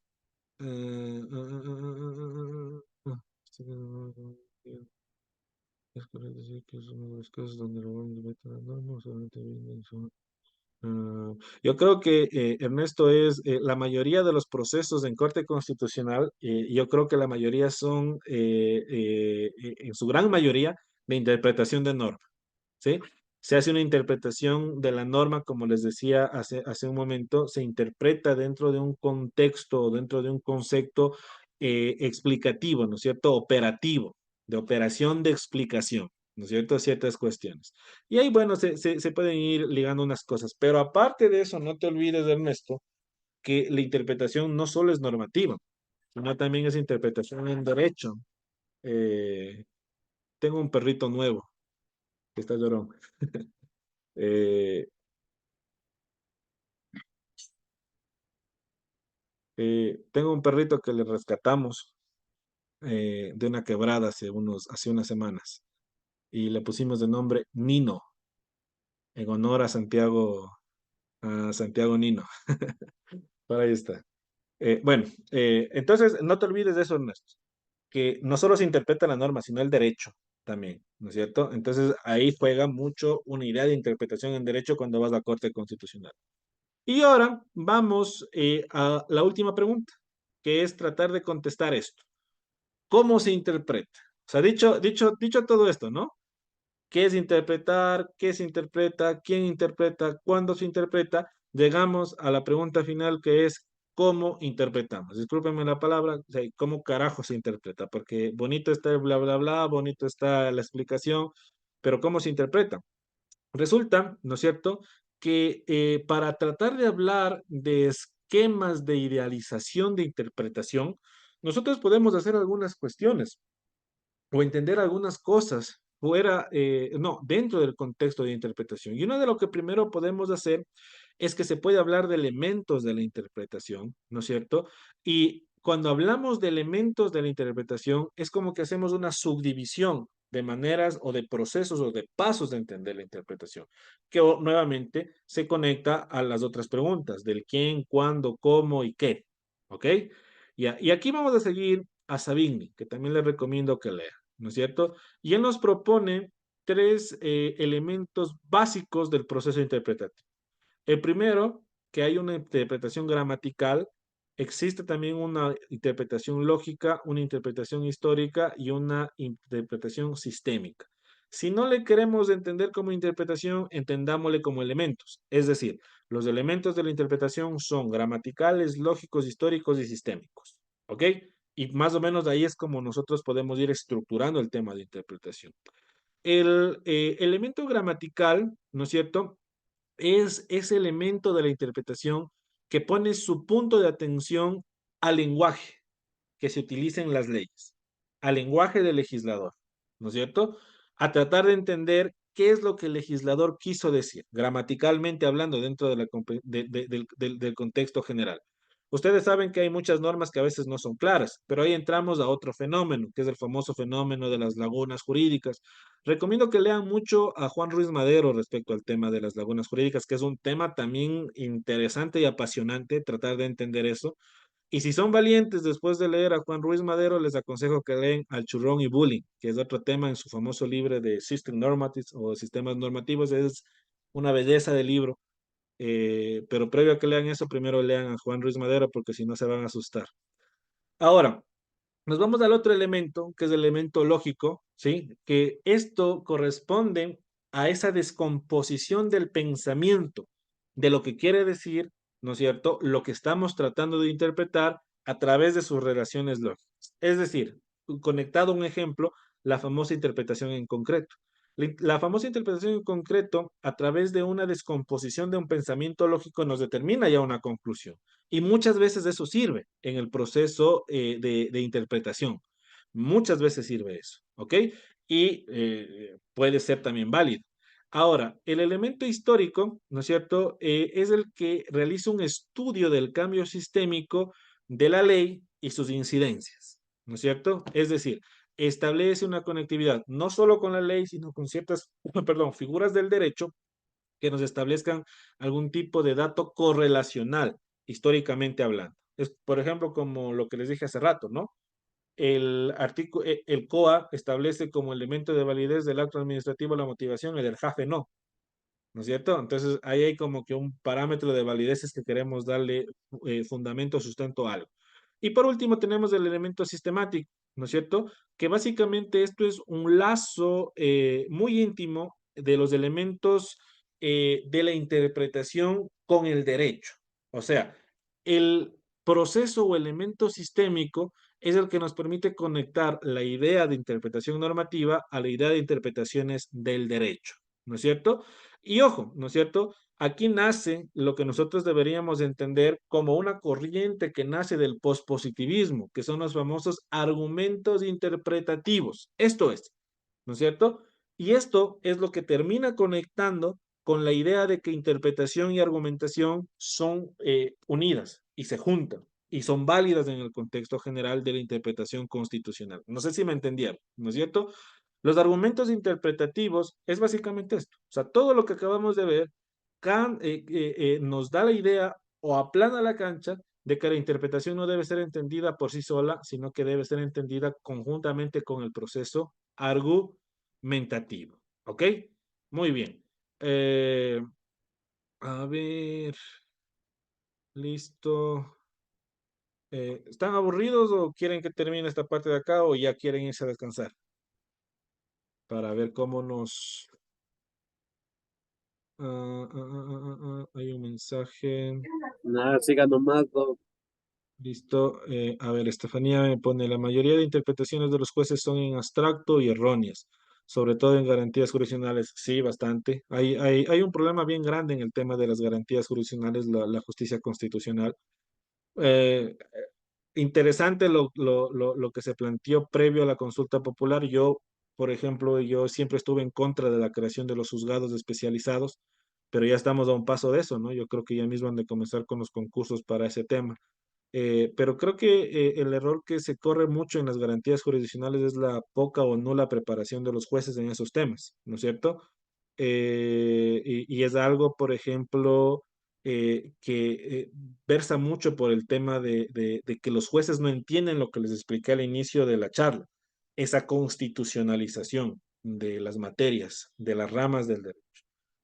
Es correcto decir que es uno de los casos donde el abogado mete la norma, solamente viene en su yo creo que, Ernesto, es la mayoría de los procesos en Corte Constitucional, yo creo que la mayoría son, en su gran mayoría, de interpretación de norma, ¿sí? Se hace una interpretación de la norma, como les decía hace un momento, se interpreta dentro de un contexto o dentro de un concepto explicativo, ¿no es cierto? Operativo, de operación de explicación, ¿no es cierto? Ciertas cuestiones. Y ahí, bueno, se pueden ir ligando unas cosas, pero aparte de eso, no te olvides, Ernesto, que la interpretación no solo es normativa, sino también es interpretación en derecho. Eh, tengo un perrito nuevo que está llorón. Eh, tengo un perrito que le rescatamos de una quebrada hace unas semanas y le pusimos de nombre Nino, en honor a Santiago Nino. Por ahí está. Bueno, entonces no te olvides de eso, Ernesto, que no solo se interpreta la norma, sino el derecho también, ¿no es cierto? Entonces ahí juega mucho una idea de interpretación en derecho cuando vas a la Corte Constitucional. Y ahora vamos a la última pregunta, que es tratar de contestar esto. ¿Cómo se interpreta? O sea, dicho todo esto, ¿no? ¿Qué es interpretar? ¿Qué se interpreta? ¿Quién interpreta? ¿Cuándo se interpreta? Llegamos a la pregunta final que es ¿cómo interpretamos? Discúlpenme la palabra, o sea, ¿cómo carajo se interpreta? Porque bonito está el bla, bla, bla, bonito está la explicación, pero ¿cómo se interpreta? Resulta, ¿no es cierto?, que para tratar de hablar de esquemas de idealización de interpretación, nosotros podemos hacer algunas cuestiones o entender algunas cosas fuera, no, dentro del contexto de interpretación. Y uno de lo que primero podemos hacer es que se puede hablar de elementos de la interpretación, ¿no es cierto? Y cuando hablamos de elementos de la interpretación, es como que hacemos una subdivisión de maneras o de procesos o de pasos de entender la interpretación, que nuevamente se conecta a las otras preguntas del quién, cuándo, cómo y qué. ¿Ok? Y aquí vamos a seguir a Savigny, que también le recomiendo que lea, ¿no es cierto? Y él nos propone tres elementos básicos del proceso interpretativo. El primero, que hay una interpretación gramatical, existe también una interpretación lógica, una interpretación histórica y una interpretación sistémica. Si no le queremos entender como interpretación, entendámosle como elementos. Es decir, los elementos de la interpretación son gramaticales, lógicos, históricos y sistémicos. ¿Ok? Y más o menos ahí es como nosotros podemos ir estructurando el tema de interpretación. El elemento gramatical, ¿no es cierto? Es ese elemento de la interpretación que pone su punto de atención al lenguaje que se utiliza en las leyes, al lenguaje del legislador, ¿no es cierto? A tratar de entender qué es lo que el legislador quiso decir, gramaticalmente hablando dentro de del contexto general. Ustedes saben que hay muchas normas que a veces no son claras, pero ahí entramos a otro fenómeno, que es el famoso fenómeno de las lagunas jurídicas. Recomiendo que lean mucho a Juan Ruiz Madero respecto al tema de las lagunas jurídicas, que es un tema también interesante y apasionante, tratar de entender eso. Y si son valientes después de leer a Juan Ruiz Madero, les aconsejo que leen Al Churrón y Bullying, que es otro tema en su famoso libro de System Normatives o Sistemas Normativos. Es una belleza de libro. Pero previo a que lean eso, primero lean a Juan Ruiz Madero porque si no se van a asustar. Ahora, nos vamos al otro elemento, que es el elemento lógico, ¿sí? Que esto corresponde a esa descomposición del pensamiento, de lo que quiere decir, ¿no es cierto?, lo que estamos tratando de interpretar a través de sus relaciones lógicas. Es decir, conectado a un ejemplo, la famosa interpretación en concreto. La famosa interpretación en concreto, a través de una descomposición de un pensamiento lógico, nos determina ya una conclusión. Y muchas veces eso sirve en el proceso de interpretación. Muchas veces sirve eso, ¿ok? Y puede ser también válido. Ahora, el elemento histórico, ¿no es cierto?, es el que realiza un estudio del cambio sistémico de la ley y sus incidencias, ¿no es cierto? Es decir, establece una conectividad no solo con la ley, sino con ciertas, perdón, figuras del derecho que nos establezcan algún tipo de dato correlacional, históricamente hablando. Es, por ejemplo, como lo que les dije hace rato, ¿no? El COA establece como elemento de validez del acto administrativo la motivación y del JAFE no, ¿no es cierto? Entonces, ahí hay como que un parámetro de valideces que queremos darle fundamento, sustento a algo. Y por último, tenemos el elemento sistemático, ¿no es cierto? Que básicamente esto es un lazo muy íntimo de los elementos de la interpretación con el derecho. O sea, el proceso o elemento sistémico es el que nos permite conectar la idea de interpretación normativa a la idea de interpretaciones del derecho, ¿no es cierto? Y ojo, ¿no es cierto? Aquí nace lo que nosotros deberíamos entender como una corriente que nace del pospositivismo, que son los famosos argumentos interpretativos. Esto es, ¿no es cierto? Y esto es lo que termina conectando con la idea de que interpretación y argumentación son unidas y se juntan y son válidas en el contexto general de la interpretación constitucional. No sé si me entendieron, ¿no es cierto? Los argumentos interpretativos es básicamente esto. O sea, todo lo que acabamos de ver nos da la idea o aplana la cancha de que la interpretación no debe ser entendida por sí sola, sino que debe ser entendida conjuntamente con el proceso argumentativo. ¿Ok? Muy bien. A ver, listo. ¿Están aburridos o quieren que termine esta parte de acá o ya quieren irse a descansar? Para ver cómo nos... hay un mensaje. Nada, siga nomás, Doc. Listo. A ver, Estefanía me pone, la mayoría de interpretaciones de los jueces son en abstracto y erróneas, sobre todo en garantías jurisdiccionales. Sí, bastante. Hay un problema bien grande en el tema de las garantías jurisdiccionales, la justicia constitucional. Eh, Interesante lo que se planteó previo a la consulta popular. Yo, por ejemplo, yo siempre estuve en contra de la creación de los juzgados especializados, pero ya estamos a un paso de eso, ¿no? Yo creo que ya mismo han de comenzar con los concursos para ese tema. Pero creo que el error que se corre mucho en las garantías jurisdiccionales es la poca o nula preparación de los jueces en esos temas, ¿no es cierto? Y es algo, por ejemplo, que versa mucho por el tema de que los jueces no entienden lo que les expliqué al inicio de la charla, esa constitucionalización de las materias, de las ramas del derecho.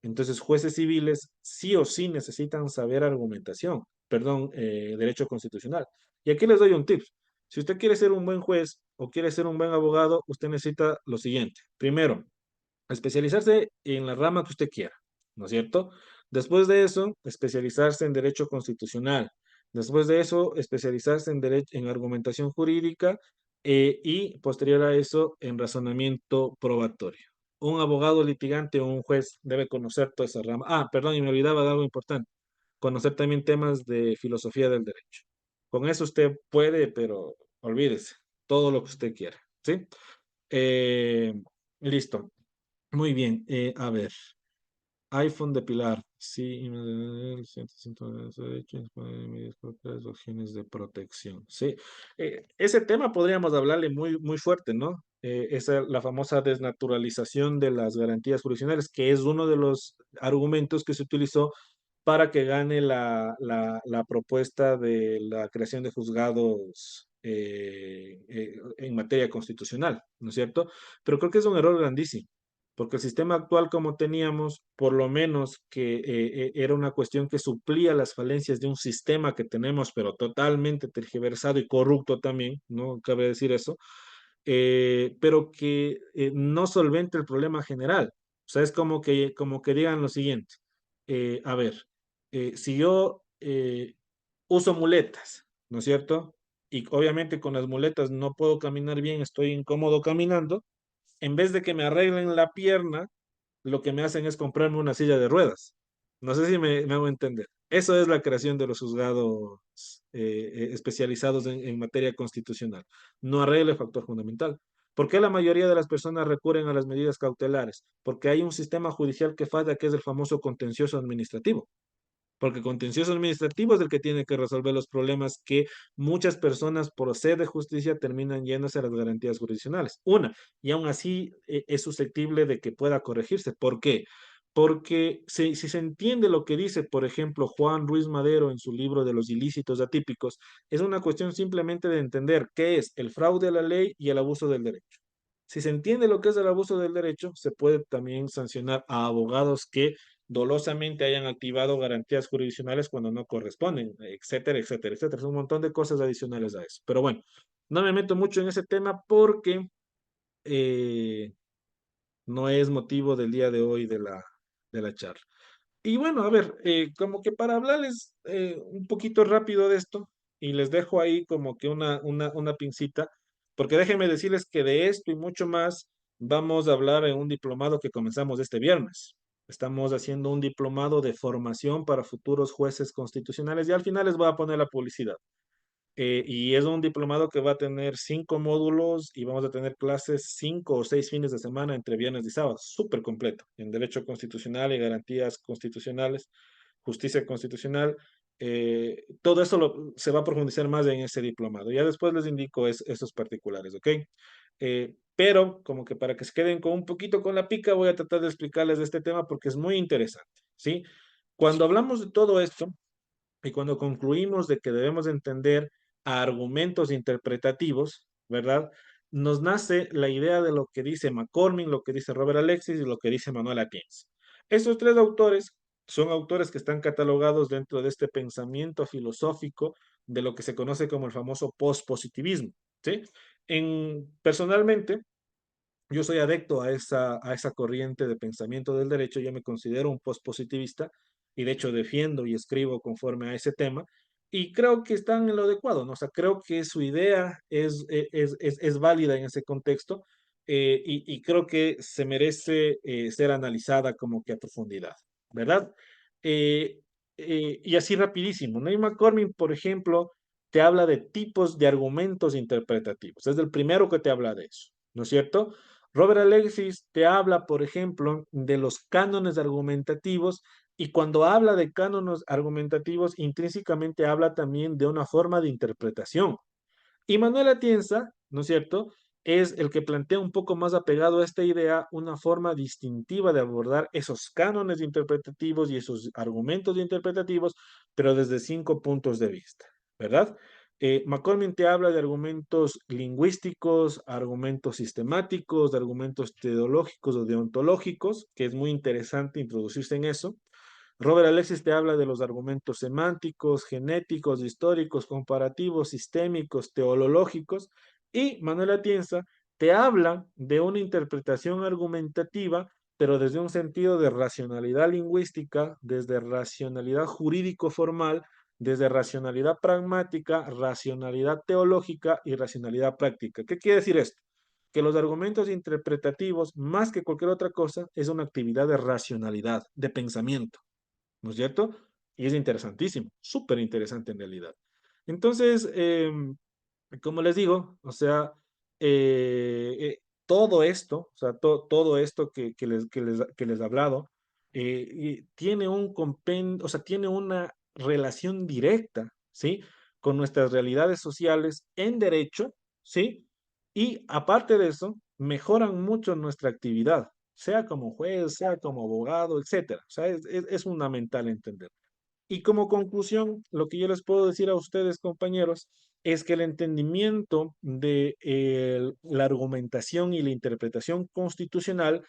Entonces, jueces civiles sí o sí necesitan saber argumentación, perdón, derecho constitucional. Y aquí les doy un tip. Si usted quiere ser un buen juez o quiere ser un buen abogado, usted necesita lo siguiente. Primero, especializarse en la rama que usted quiera, ¿no es cierto? Después de eso, especializarse en derecho constitucional. Después de eso, especializarse en derecho, en argumentación jurídica y posterior a eso, en razonamiento probatorio. Un abogado litigante o un juez debe conocer toda esa rama. Ah, perdón, y me olvidaba de algo importante. Conocer también temas de filosofía del derecho. Con eso usted puede, pero olvídese, todo lo que usted quiera, ¿sí? Eh, listo. Muy bien, a ver, iPhone de Pilar, sí, los genes de protección, sí. Ese tema podríamos hablarle muy, muy fuerte, ¿no? Esa, la famosa desnaturalización de las garantías jurisdiccionales, que es uno de los argumentos que se utilizó para que gane la propuesta de la creación de juzgados en materia constitucional, ¿no es cierto? Pero creo que es un error grandísimo porque el sistema actual como teníamos, por lo menos que era una cuestión que suplía las falencias de un sistema que tenemos, pero totalmente tergiversado y corrupto también, ¿no? Cabe decir eso, pero que no solvente el problema general. O sea, es como que digan lo siguiente, a ver, si yo uso muletas, ¿no es cierto? Y obviamente con las muletas no puedo caminar bien, estoy incómodo caminando, en vez de que me arreglen la pierna, lo que me hacen es comprarme una silla de ruedas. No sé si me hago entender. Eso es la creación de los juzgados especializados en materia constitucional. No arregla el factor fundamental. ¿Por qué la mayoría de las personas recurren a las medidas cautelares? Porque hay un sistema judicial que falla, que es el famoso contencioso administrativo. Porque contencioso administrativo es el que tiene que resolver los problemas que muchas personas por sed de justicia terminan yéndose a las garantías jurisdiccionales. Una, y aún así es susceptible de que pueda corregirse. ¿Por qué? Porque si se entiende lo que dice, por ejemplo, Juan Ruiz Madero en su libro de los ilícitos atípicos, es una cuestión simplemente de entender qué es el fraude a la ley y el abuso del derecho. Si se entiende lo que es el abuso del derecho, se puede también sancionar a abogados que dolosamente hayan activado garantías jurisdiccionales cuando no corresponden, etcétera, etcétera, etcétera. Es un montón de cosas adicionales a eso. Pero bueno, no me meto mucho en ese tema porque eh, no es motivo del día de hoy de la charla. Y bueno, a ver, como que para hablarles un poquito rápido de esto, y les dejo ahí como que una pincita, porque déjenme decirles que de esto y mucho más vamos a hablar en un diplomado que comenzamos este viernes. Estamos haciendo un diplomado de formación para futuros jueces constitucionales y al final les voy a poner la publicidad. Y es un diplomado que va a tener 5 módulos y vamos a tener clases 5 o 6 fines de semana entre viernes y sábado. Súper completo en Derecho Constitucional y Garantías Constitucionales, Justicia Constitucional. Todo eso se va a profundizar más en ese diplomado. Ya después les indico esos particulares, ¿ok? Pero como que para que se queden con un poquito con la pica, voy a tratar de explicarles de este tema porque es muy interesante, ¿sí? Cuando hablamos de todo esto, y cuando concluimos de que debemos entender argumentos interpretativos, ¿verdad? Nos nace la idea de lo que dice McCormick, lo que dice Robert Alexis y lo que dice Manuel Atienz. Estos tres autores son autores que están catalogados dentro de este pensamiento filosófico de lo que se conoce como el famoso postpositivismo, ¿sí? Personalmente, yo soy adecto a esa corriente de pensamiento del derecho, yo me considero un postpositivista y de hecho defiendo y escribo conforme a ese tema y creo que están en lo adecuado, ¿no? O sea, creo que su idea es válida en ese contexto y creo que se merece ser analizada como que a profundidad, ¿verdad? Eh, y así rapidísimo, ¿no? Y McCormick, por ejemplo, te habla de tipos de argumentos interpretativos, es el primero que te habla de eso, ¿no es cierto? Robert Alexis te habla, por ejemplo, de los cánones argumentativos Y cuando habla de cánones argumentativos, intrínsecamente habla también de una forma de interpretación. Y Manuel Atienza, ¿no es cierto?, es el que plantea un poco más apegado a esta idea una forma distintiva de abordar esos cánones interpretativos y esos argumentos interpretativos, pero desde 5 puntos de vista, ¿verdad? McCormick te habla de argumentos lingüísticos, argumentos sistemáticos, de argumentos teológicos o deontológicos, que es muy interesante introducirse en eso. Robert Alexis te habla de los argumentos semánticos, genéticos, históricos, comparativos, sistémicos, teológicos, y Manuel Atienza te habla de una interpretación argumentativa, pero desde un sentido de racionalidad lingüística, desde racionalidad jurídico-formal, desde racionalidad pragmática, racionalidad teológica y racionalidad práctica. ¿Qué quiere decir esto? Que los argumentos interpretativos, más que cualquier otra cosa, es una actividad de racionalidad, de pensamiento. ¿No es cierto? Y es interesantísimo, súper interesante en realidad. Entonces, como les digo, o sea, todo esto, o sea, todo esto que les he hablado, y tiene un compendio, o sea, tiene una relación directa, ¿sí? Con nuestras realidades sociales en derecho, ¿sí? Y aparte de eso, mejoran mucho nuestra actividad, sea como juez, sea como abogado, etcétera. O sea, es fundamental entender. Y como conclusión, lo que yo les puedo decir a ustedes, compañeros, es que el entendimiento de la argumentación y la interpretación constitucional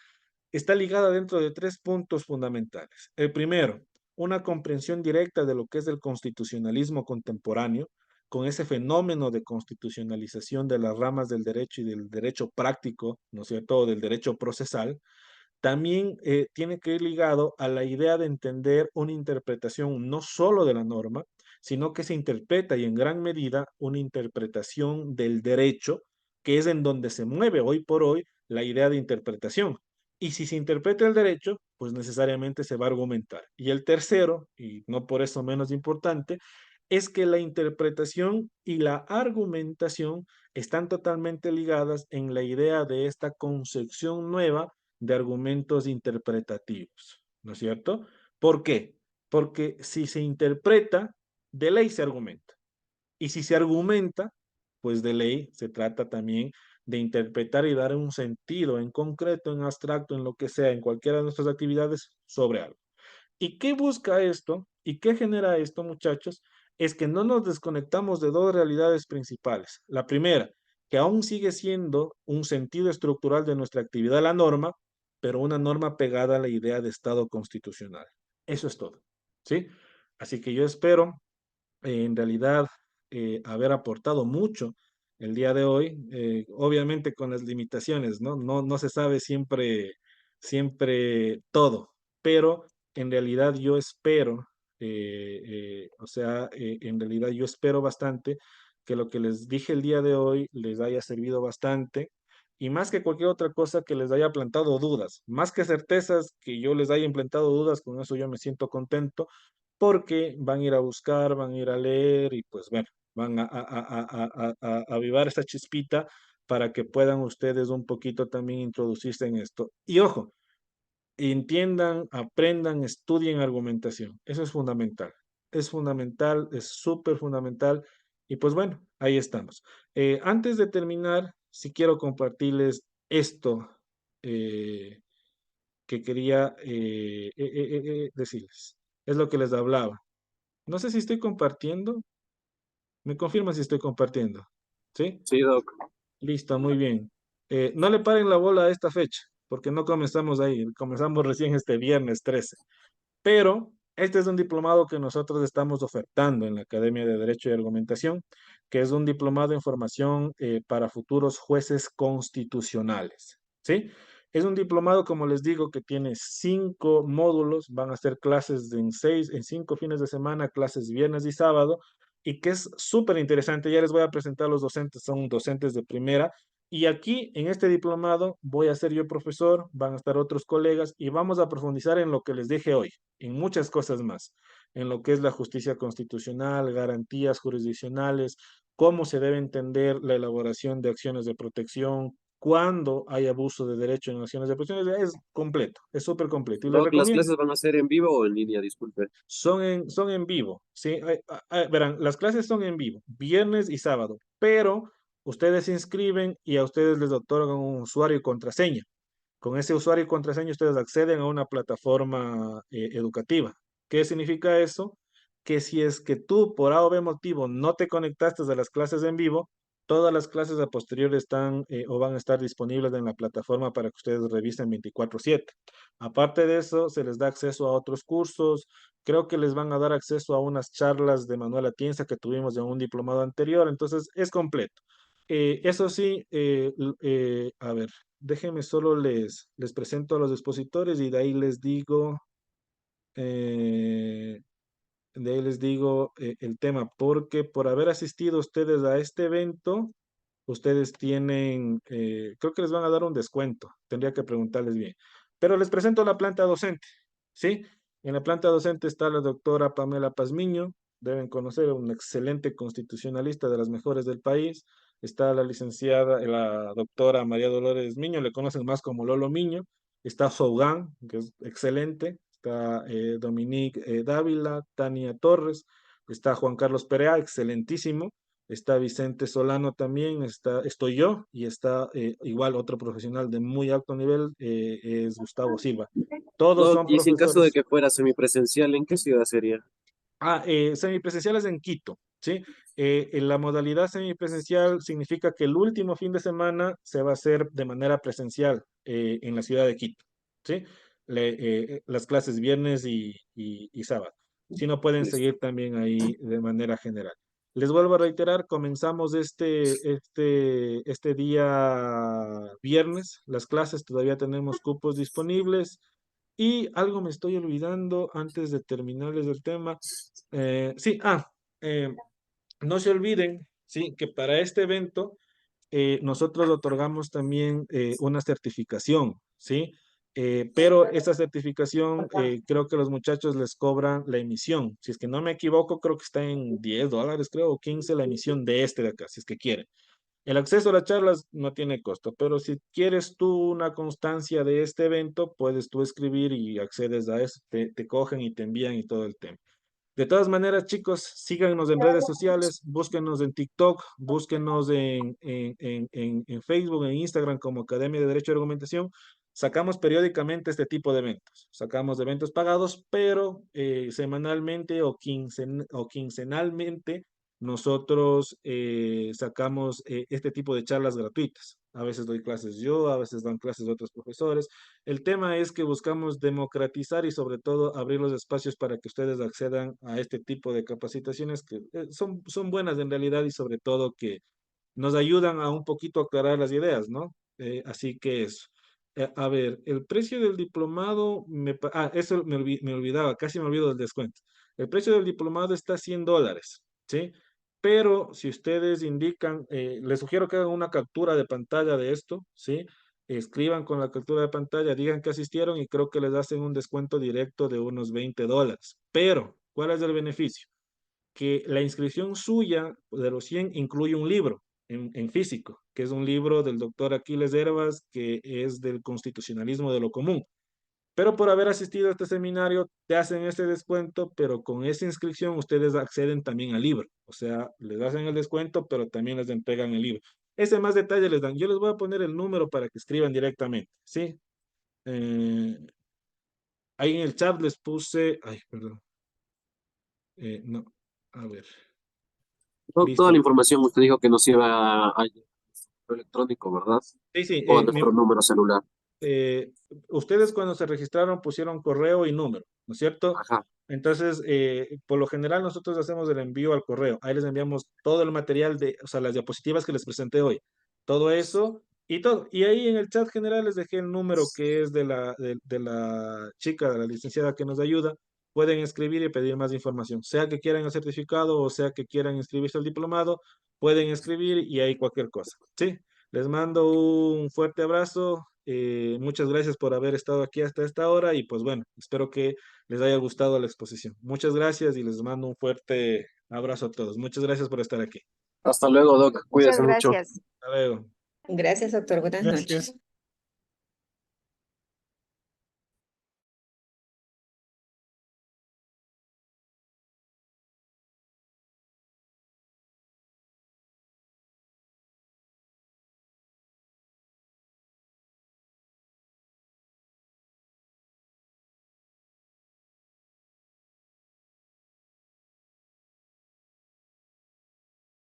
está ligada dentro de 3 puntos fundamentales. El primero, una comprensión directa de lo que es el constitucionalismo contemporáneo, con ese fenómeno de constitucionalización de las ramas del derecho y del derecho práctico, ¿no es cierto?, o del derecho procesal. También tiene que ir ligado a la idea de entender una interpretación no solo de la norma, sino que se interpreta y en gran medida una interpretación del derecho, que es en donde se mueve hoy por hoy la idea de interpretación. Y si se interpreta el derecho, pues necesariamente se va a argumentar. Y el tercero, y no por eso menos importante, es que la interpretación y la argumentación están totalmente ligadas en la idea de esta concepción nueva de argumentos interpretativos, ¿no es cierto? ¿Por qué? Porque si se interpreta, de ley se argumenta. Y si se argumenta, pues de ley se trata también de interpretar y dar un sentido en concreto, en abstracto, en lo que sea, en cualquiera de nuestras actividades sobre algo. ¿Y qué busca esto? ¿Y qué genera esto, muchachos? Es que no nos desconectamos de dos realidades principales. La primera, que aún sigue siendo un sentido estructural de nuestra actividad la norma, pero una norma pegada a la idea de Estado constitucional. Eso es todo, ¿sí? Así que yo espero, en realidad, haber aportado mucho el día de hoy, obviamente con las limitaciones, ¿no? No se sabe siempre todo, pero en realidad yo espero, o sea, en realidad yo espero bastante que lo que les dije el día de hoy les haya servido bastante y más que cualquier otra cosa que les haya plantado dudas, más que certezas que yo les haya implantado dudas, con eso yo me siento contento porque van a ir a buscar, van a ir a leer y pues bueno, van a avivar esta chispita para que puedan ustedes un poquito también introducirse en esto. Y ojo, entiendan, aprendan, estudien argumentación. Eso es fundamental, es súper fundamental. Y pues bueno, ahí estamos. Antes de terminar, si quiero compartirles esto eh, que quería decirles. Es lo que les hablaba. No sé si estoy compartiendo. Me confirma si estoy compartiendo. ¿Sí? Sí, Doc. Listo, muy bien. No le paren la bola a esta fecha, porque no comenzamos ahí. Comenzamos recién este viernes 13. Pero este es un diplomado que nosotros estamos ofertando en la Academia de Derecho y Argumentación, que es un diplomado en formación para futuros jueces constitucionales. ¿Sí? Es un diplomado, como les digo, que tiene 5 módulos, van a ser clases en 5 fines de semana, clases viernes y sábado, y que es súper interesante. Ya les voy a presentar los docentes, son docentes de primera. Y aquí, en este diplomado, voy a ser yo profesor, van a estar otros colegas y vamos a profundizar en lo que les dije hoy, en muchas cosas más, en lo que es la justicia constitucional, garantías jurisdiccionales, cómo se debe entender la elaboración de acciones de protección, cuando hay abuso de derecho en acciones de presión. Es completo, es súper completo. Y les Doc, ¿las recomiendo, clases van a ser en vivo o en línea? Disculpe. son en vivo, ¿sí? Verán, las clases son en vivo, viernes y sábado, pero ustedes se inscriben y a ustedes les otorgan un usuario y contraseña. Con ese usuario y contraseña ustedes acceden a una plataforma educativa. ¿Qué significa eso? Que si es que tú por A o B motivo no te conectaste a las clases en vivo, todas las clases a posterior están o van a estar disponibles en la plataforma para que ustedes revisen 24/7. Aparte de eso, se les da acceso a otros cursos. Creo que les van a dar acceso a unas charlas de Manuel Atienza que tuvimos en un diplomado anterior. Entonces, es completo. Eso sí, a ver, déjenme solo les presento a los expositores y eh, de ahí les digo el tema, porque por haber asistido ustedes a este evento, ustedes tienen, creo que les van a dar un descuento, tendría que preguntarles bien. Pero les presento la planta docente, ¿sí? En la planta docente está la doctora Pamela Pazmiño, deben conocer, una excelente constitucionalista de las mejores del país. Está la licenciada, la doctora María Dolores Miño, le conocen más como Lolo Miño. Está Sougan, que es excelente. Está Dominique Dávila, Tania Torres. Está Juan Carlos Perea, excelentísimo. Está Vicente Solano también, estoy yo y está igual otro profesional de muy alto nivel, es Gustavo Silva. Todos Doc, son y si en caso de profesores. que fuera semipresencial, ¿en qué ciudad sería? Semipresenciales en Quito, ¿sí? En la modalidad semipresencial significa que el último fin de semana se va a hacer de manera presencial en la ciudad de Quito, ¿sí? Las clases viernes y sábado. Si no, pueden Listo. seguir también ahí de manera general. Les vuelvo a reiterar, comenzamos este día viernes las clases, todavía tenemos cupos disponibles. Y algo me estoy olvidando antes de terminarles el tema. Sí, eh, no se olviden, sí, que para este evento nosotros otorgamos también una certificación, ¿sí? Pero esa certificación creo que los muchachos les cobran la emisión. Si es que no me equivoco, creo que está en $10, creo, o 15 la emisión de este de acá, si es que quieren. El acceso a las charlas no tiene costo, pero si quieres tú una constancia de este evento, puedes tú escribir y accedes a eso, te cogen y te envían y todo el tema. De todas maneras, chicos, síganos en redes sociales, búsquenos en TikTok, búsquenos en Facebook, en Instagram como Academia de Derecho y Argumentación. Sacamos periódicamente este tipo de eventos. Sacamos eventos pagados, pero semanalmente o quincenalmente nosotros sacamos este tipo de charlas gratuitas. A veces doy clases yo, a veces dan clases otros profesores. El tema es que buscamos democratizar y sobre todo abrir los espacios para que ustedes accedan a este tipo de capacitaciones que son buenas en realidad y sobre todo que nos ayudan a un poquito aclarar las ideas, ¿no? Así que eso. A ver, el precio del diplomado, eso me olvidaba, casi me olvido del descuento. El precio del diplomado está a $100, ¿sí? Pero si ustedes indican, les sugiero que hagan una captura de pantalla de esto, ¿sí? Escriban con la captura de pantalla, digan que asistieron y creo que les hacen un descuento directo de unos $20. Pero, ¿cuál es el beneficio? Que la inscripción suya de los 100 incluye un libro en físico, que es un libro del doctor Aquiles Hervas, que es del constitucionalismo de lo común. Pero por haber asistido a este seminario, te hacen ese descuento, pero con esa inscripción ustedes acceden también al libro. O sea, les hacen el descuento, pero también les entregan el libro. Ese más detalle les dan. Yo les voy a poner el número para que escriban directamente, ¿sí? Eh, ahí en el chat les puse, ay, perdón, no, a ver, Doc, toda la listo. información usted dijo que nos iba a correo electrónico, ¿verdad? Sí, sí, O a nuestro número celular. eh, ustedes cuando se registraron pusieron correo y número, ¿no es cierto? Ajá. Entonces, por lo general nosotros hacemos el envío al correo. Ahí les enviamos todo el material o sea, las diapositivas que les presenté hoy. Todo eso y todo. Y ahí en el chat general les dejé el número que es de la chica, de la licenciada que nos ayuda. Pueden escribir y pedir más información. Sea que quieran el certificado o sea que quieran inscribirse al diplomado, pueden escribir y hay cualquier cosa. ¿Sí? Les mando un fuerte abrazo. Muchas gracias por haber estado aquí hasta esta hora y pues bueno, espero que les haya gustado la exposición. Muchas gracias y les mando un fuerte abrazo a todos. Muchas gracias por estar aquí. Hasta luego, Doc. Muchas Cuídese mucho. gracias. Hasta luego. Gracias, doctor. Buenas noches. Gracias.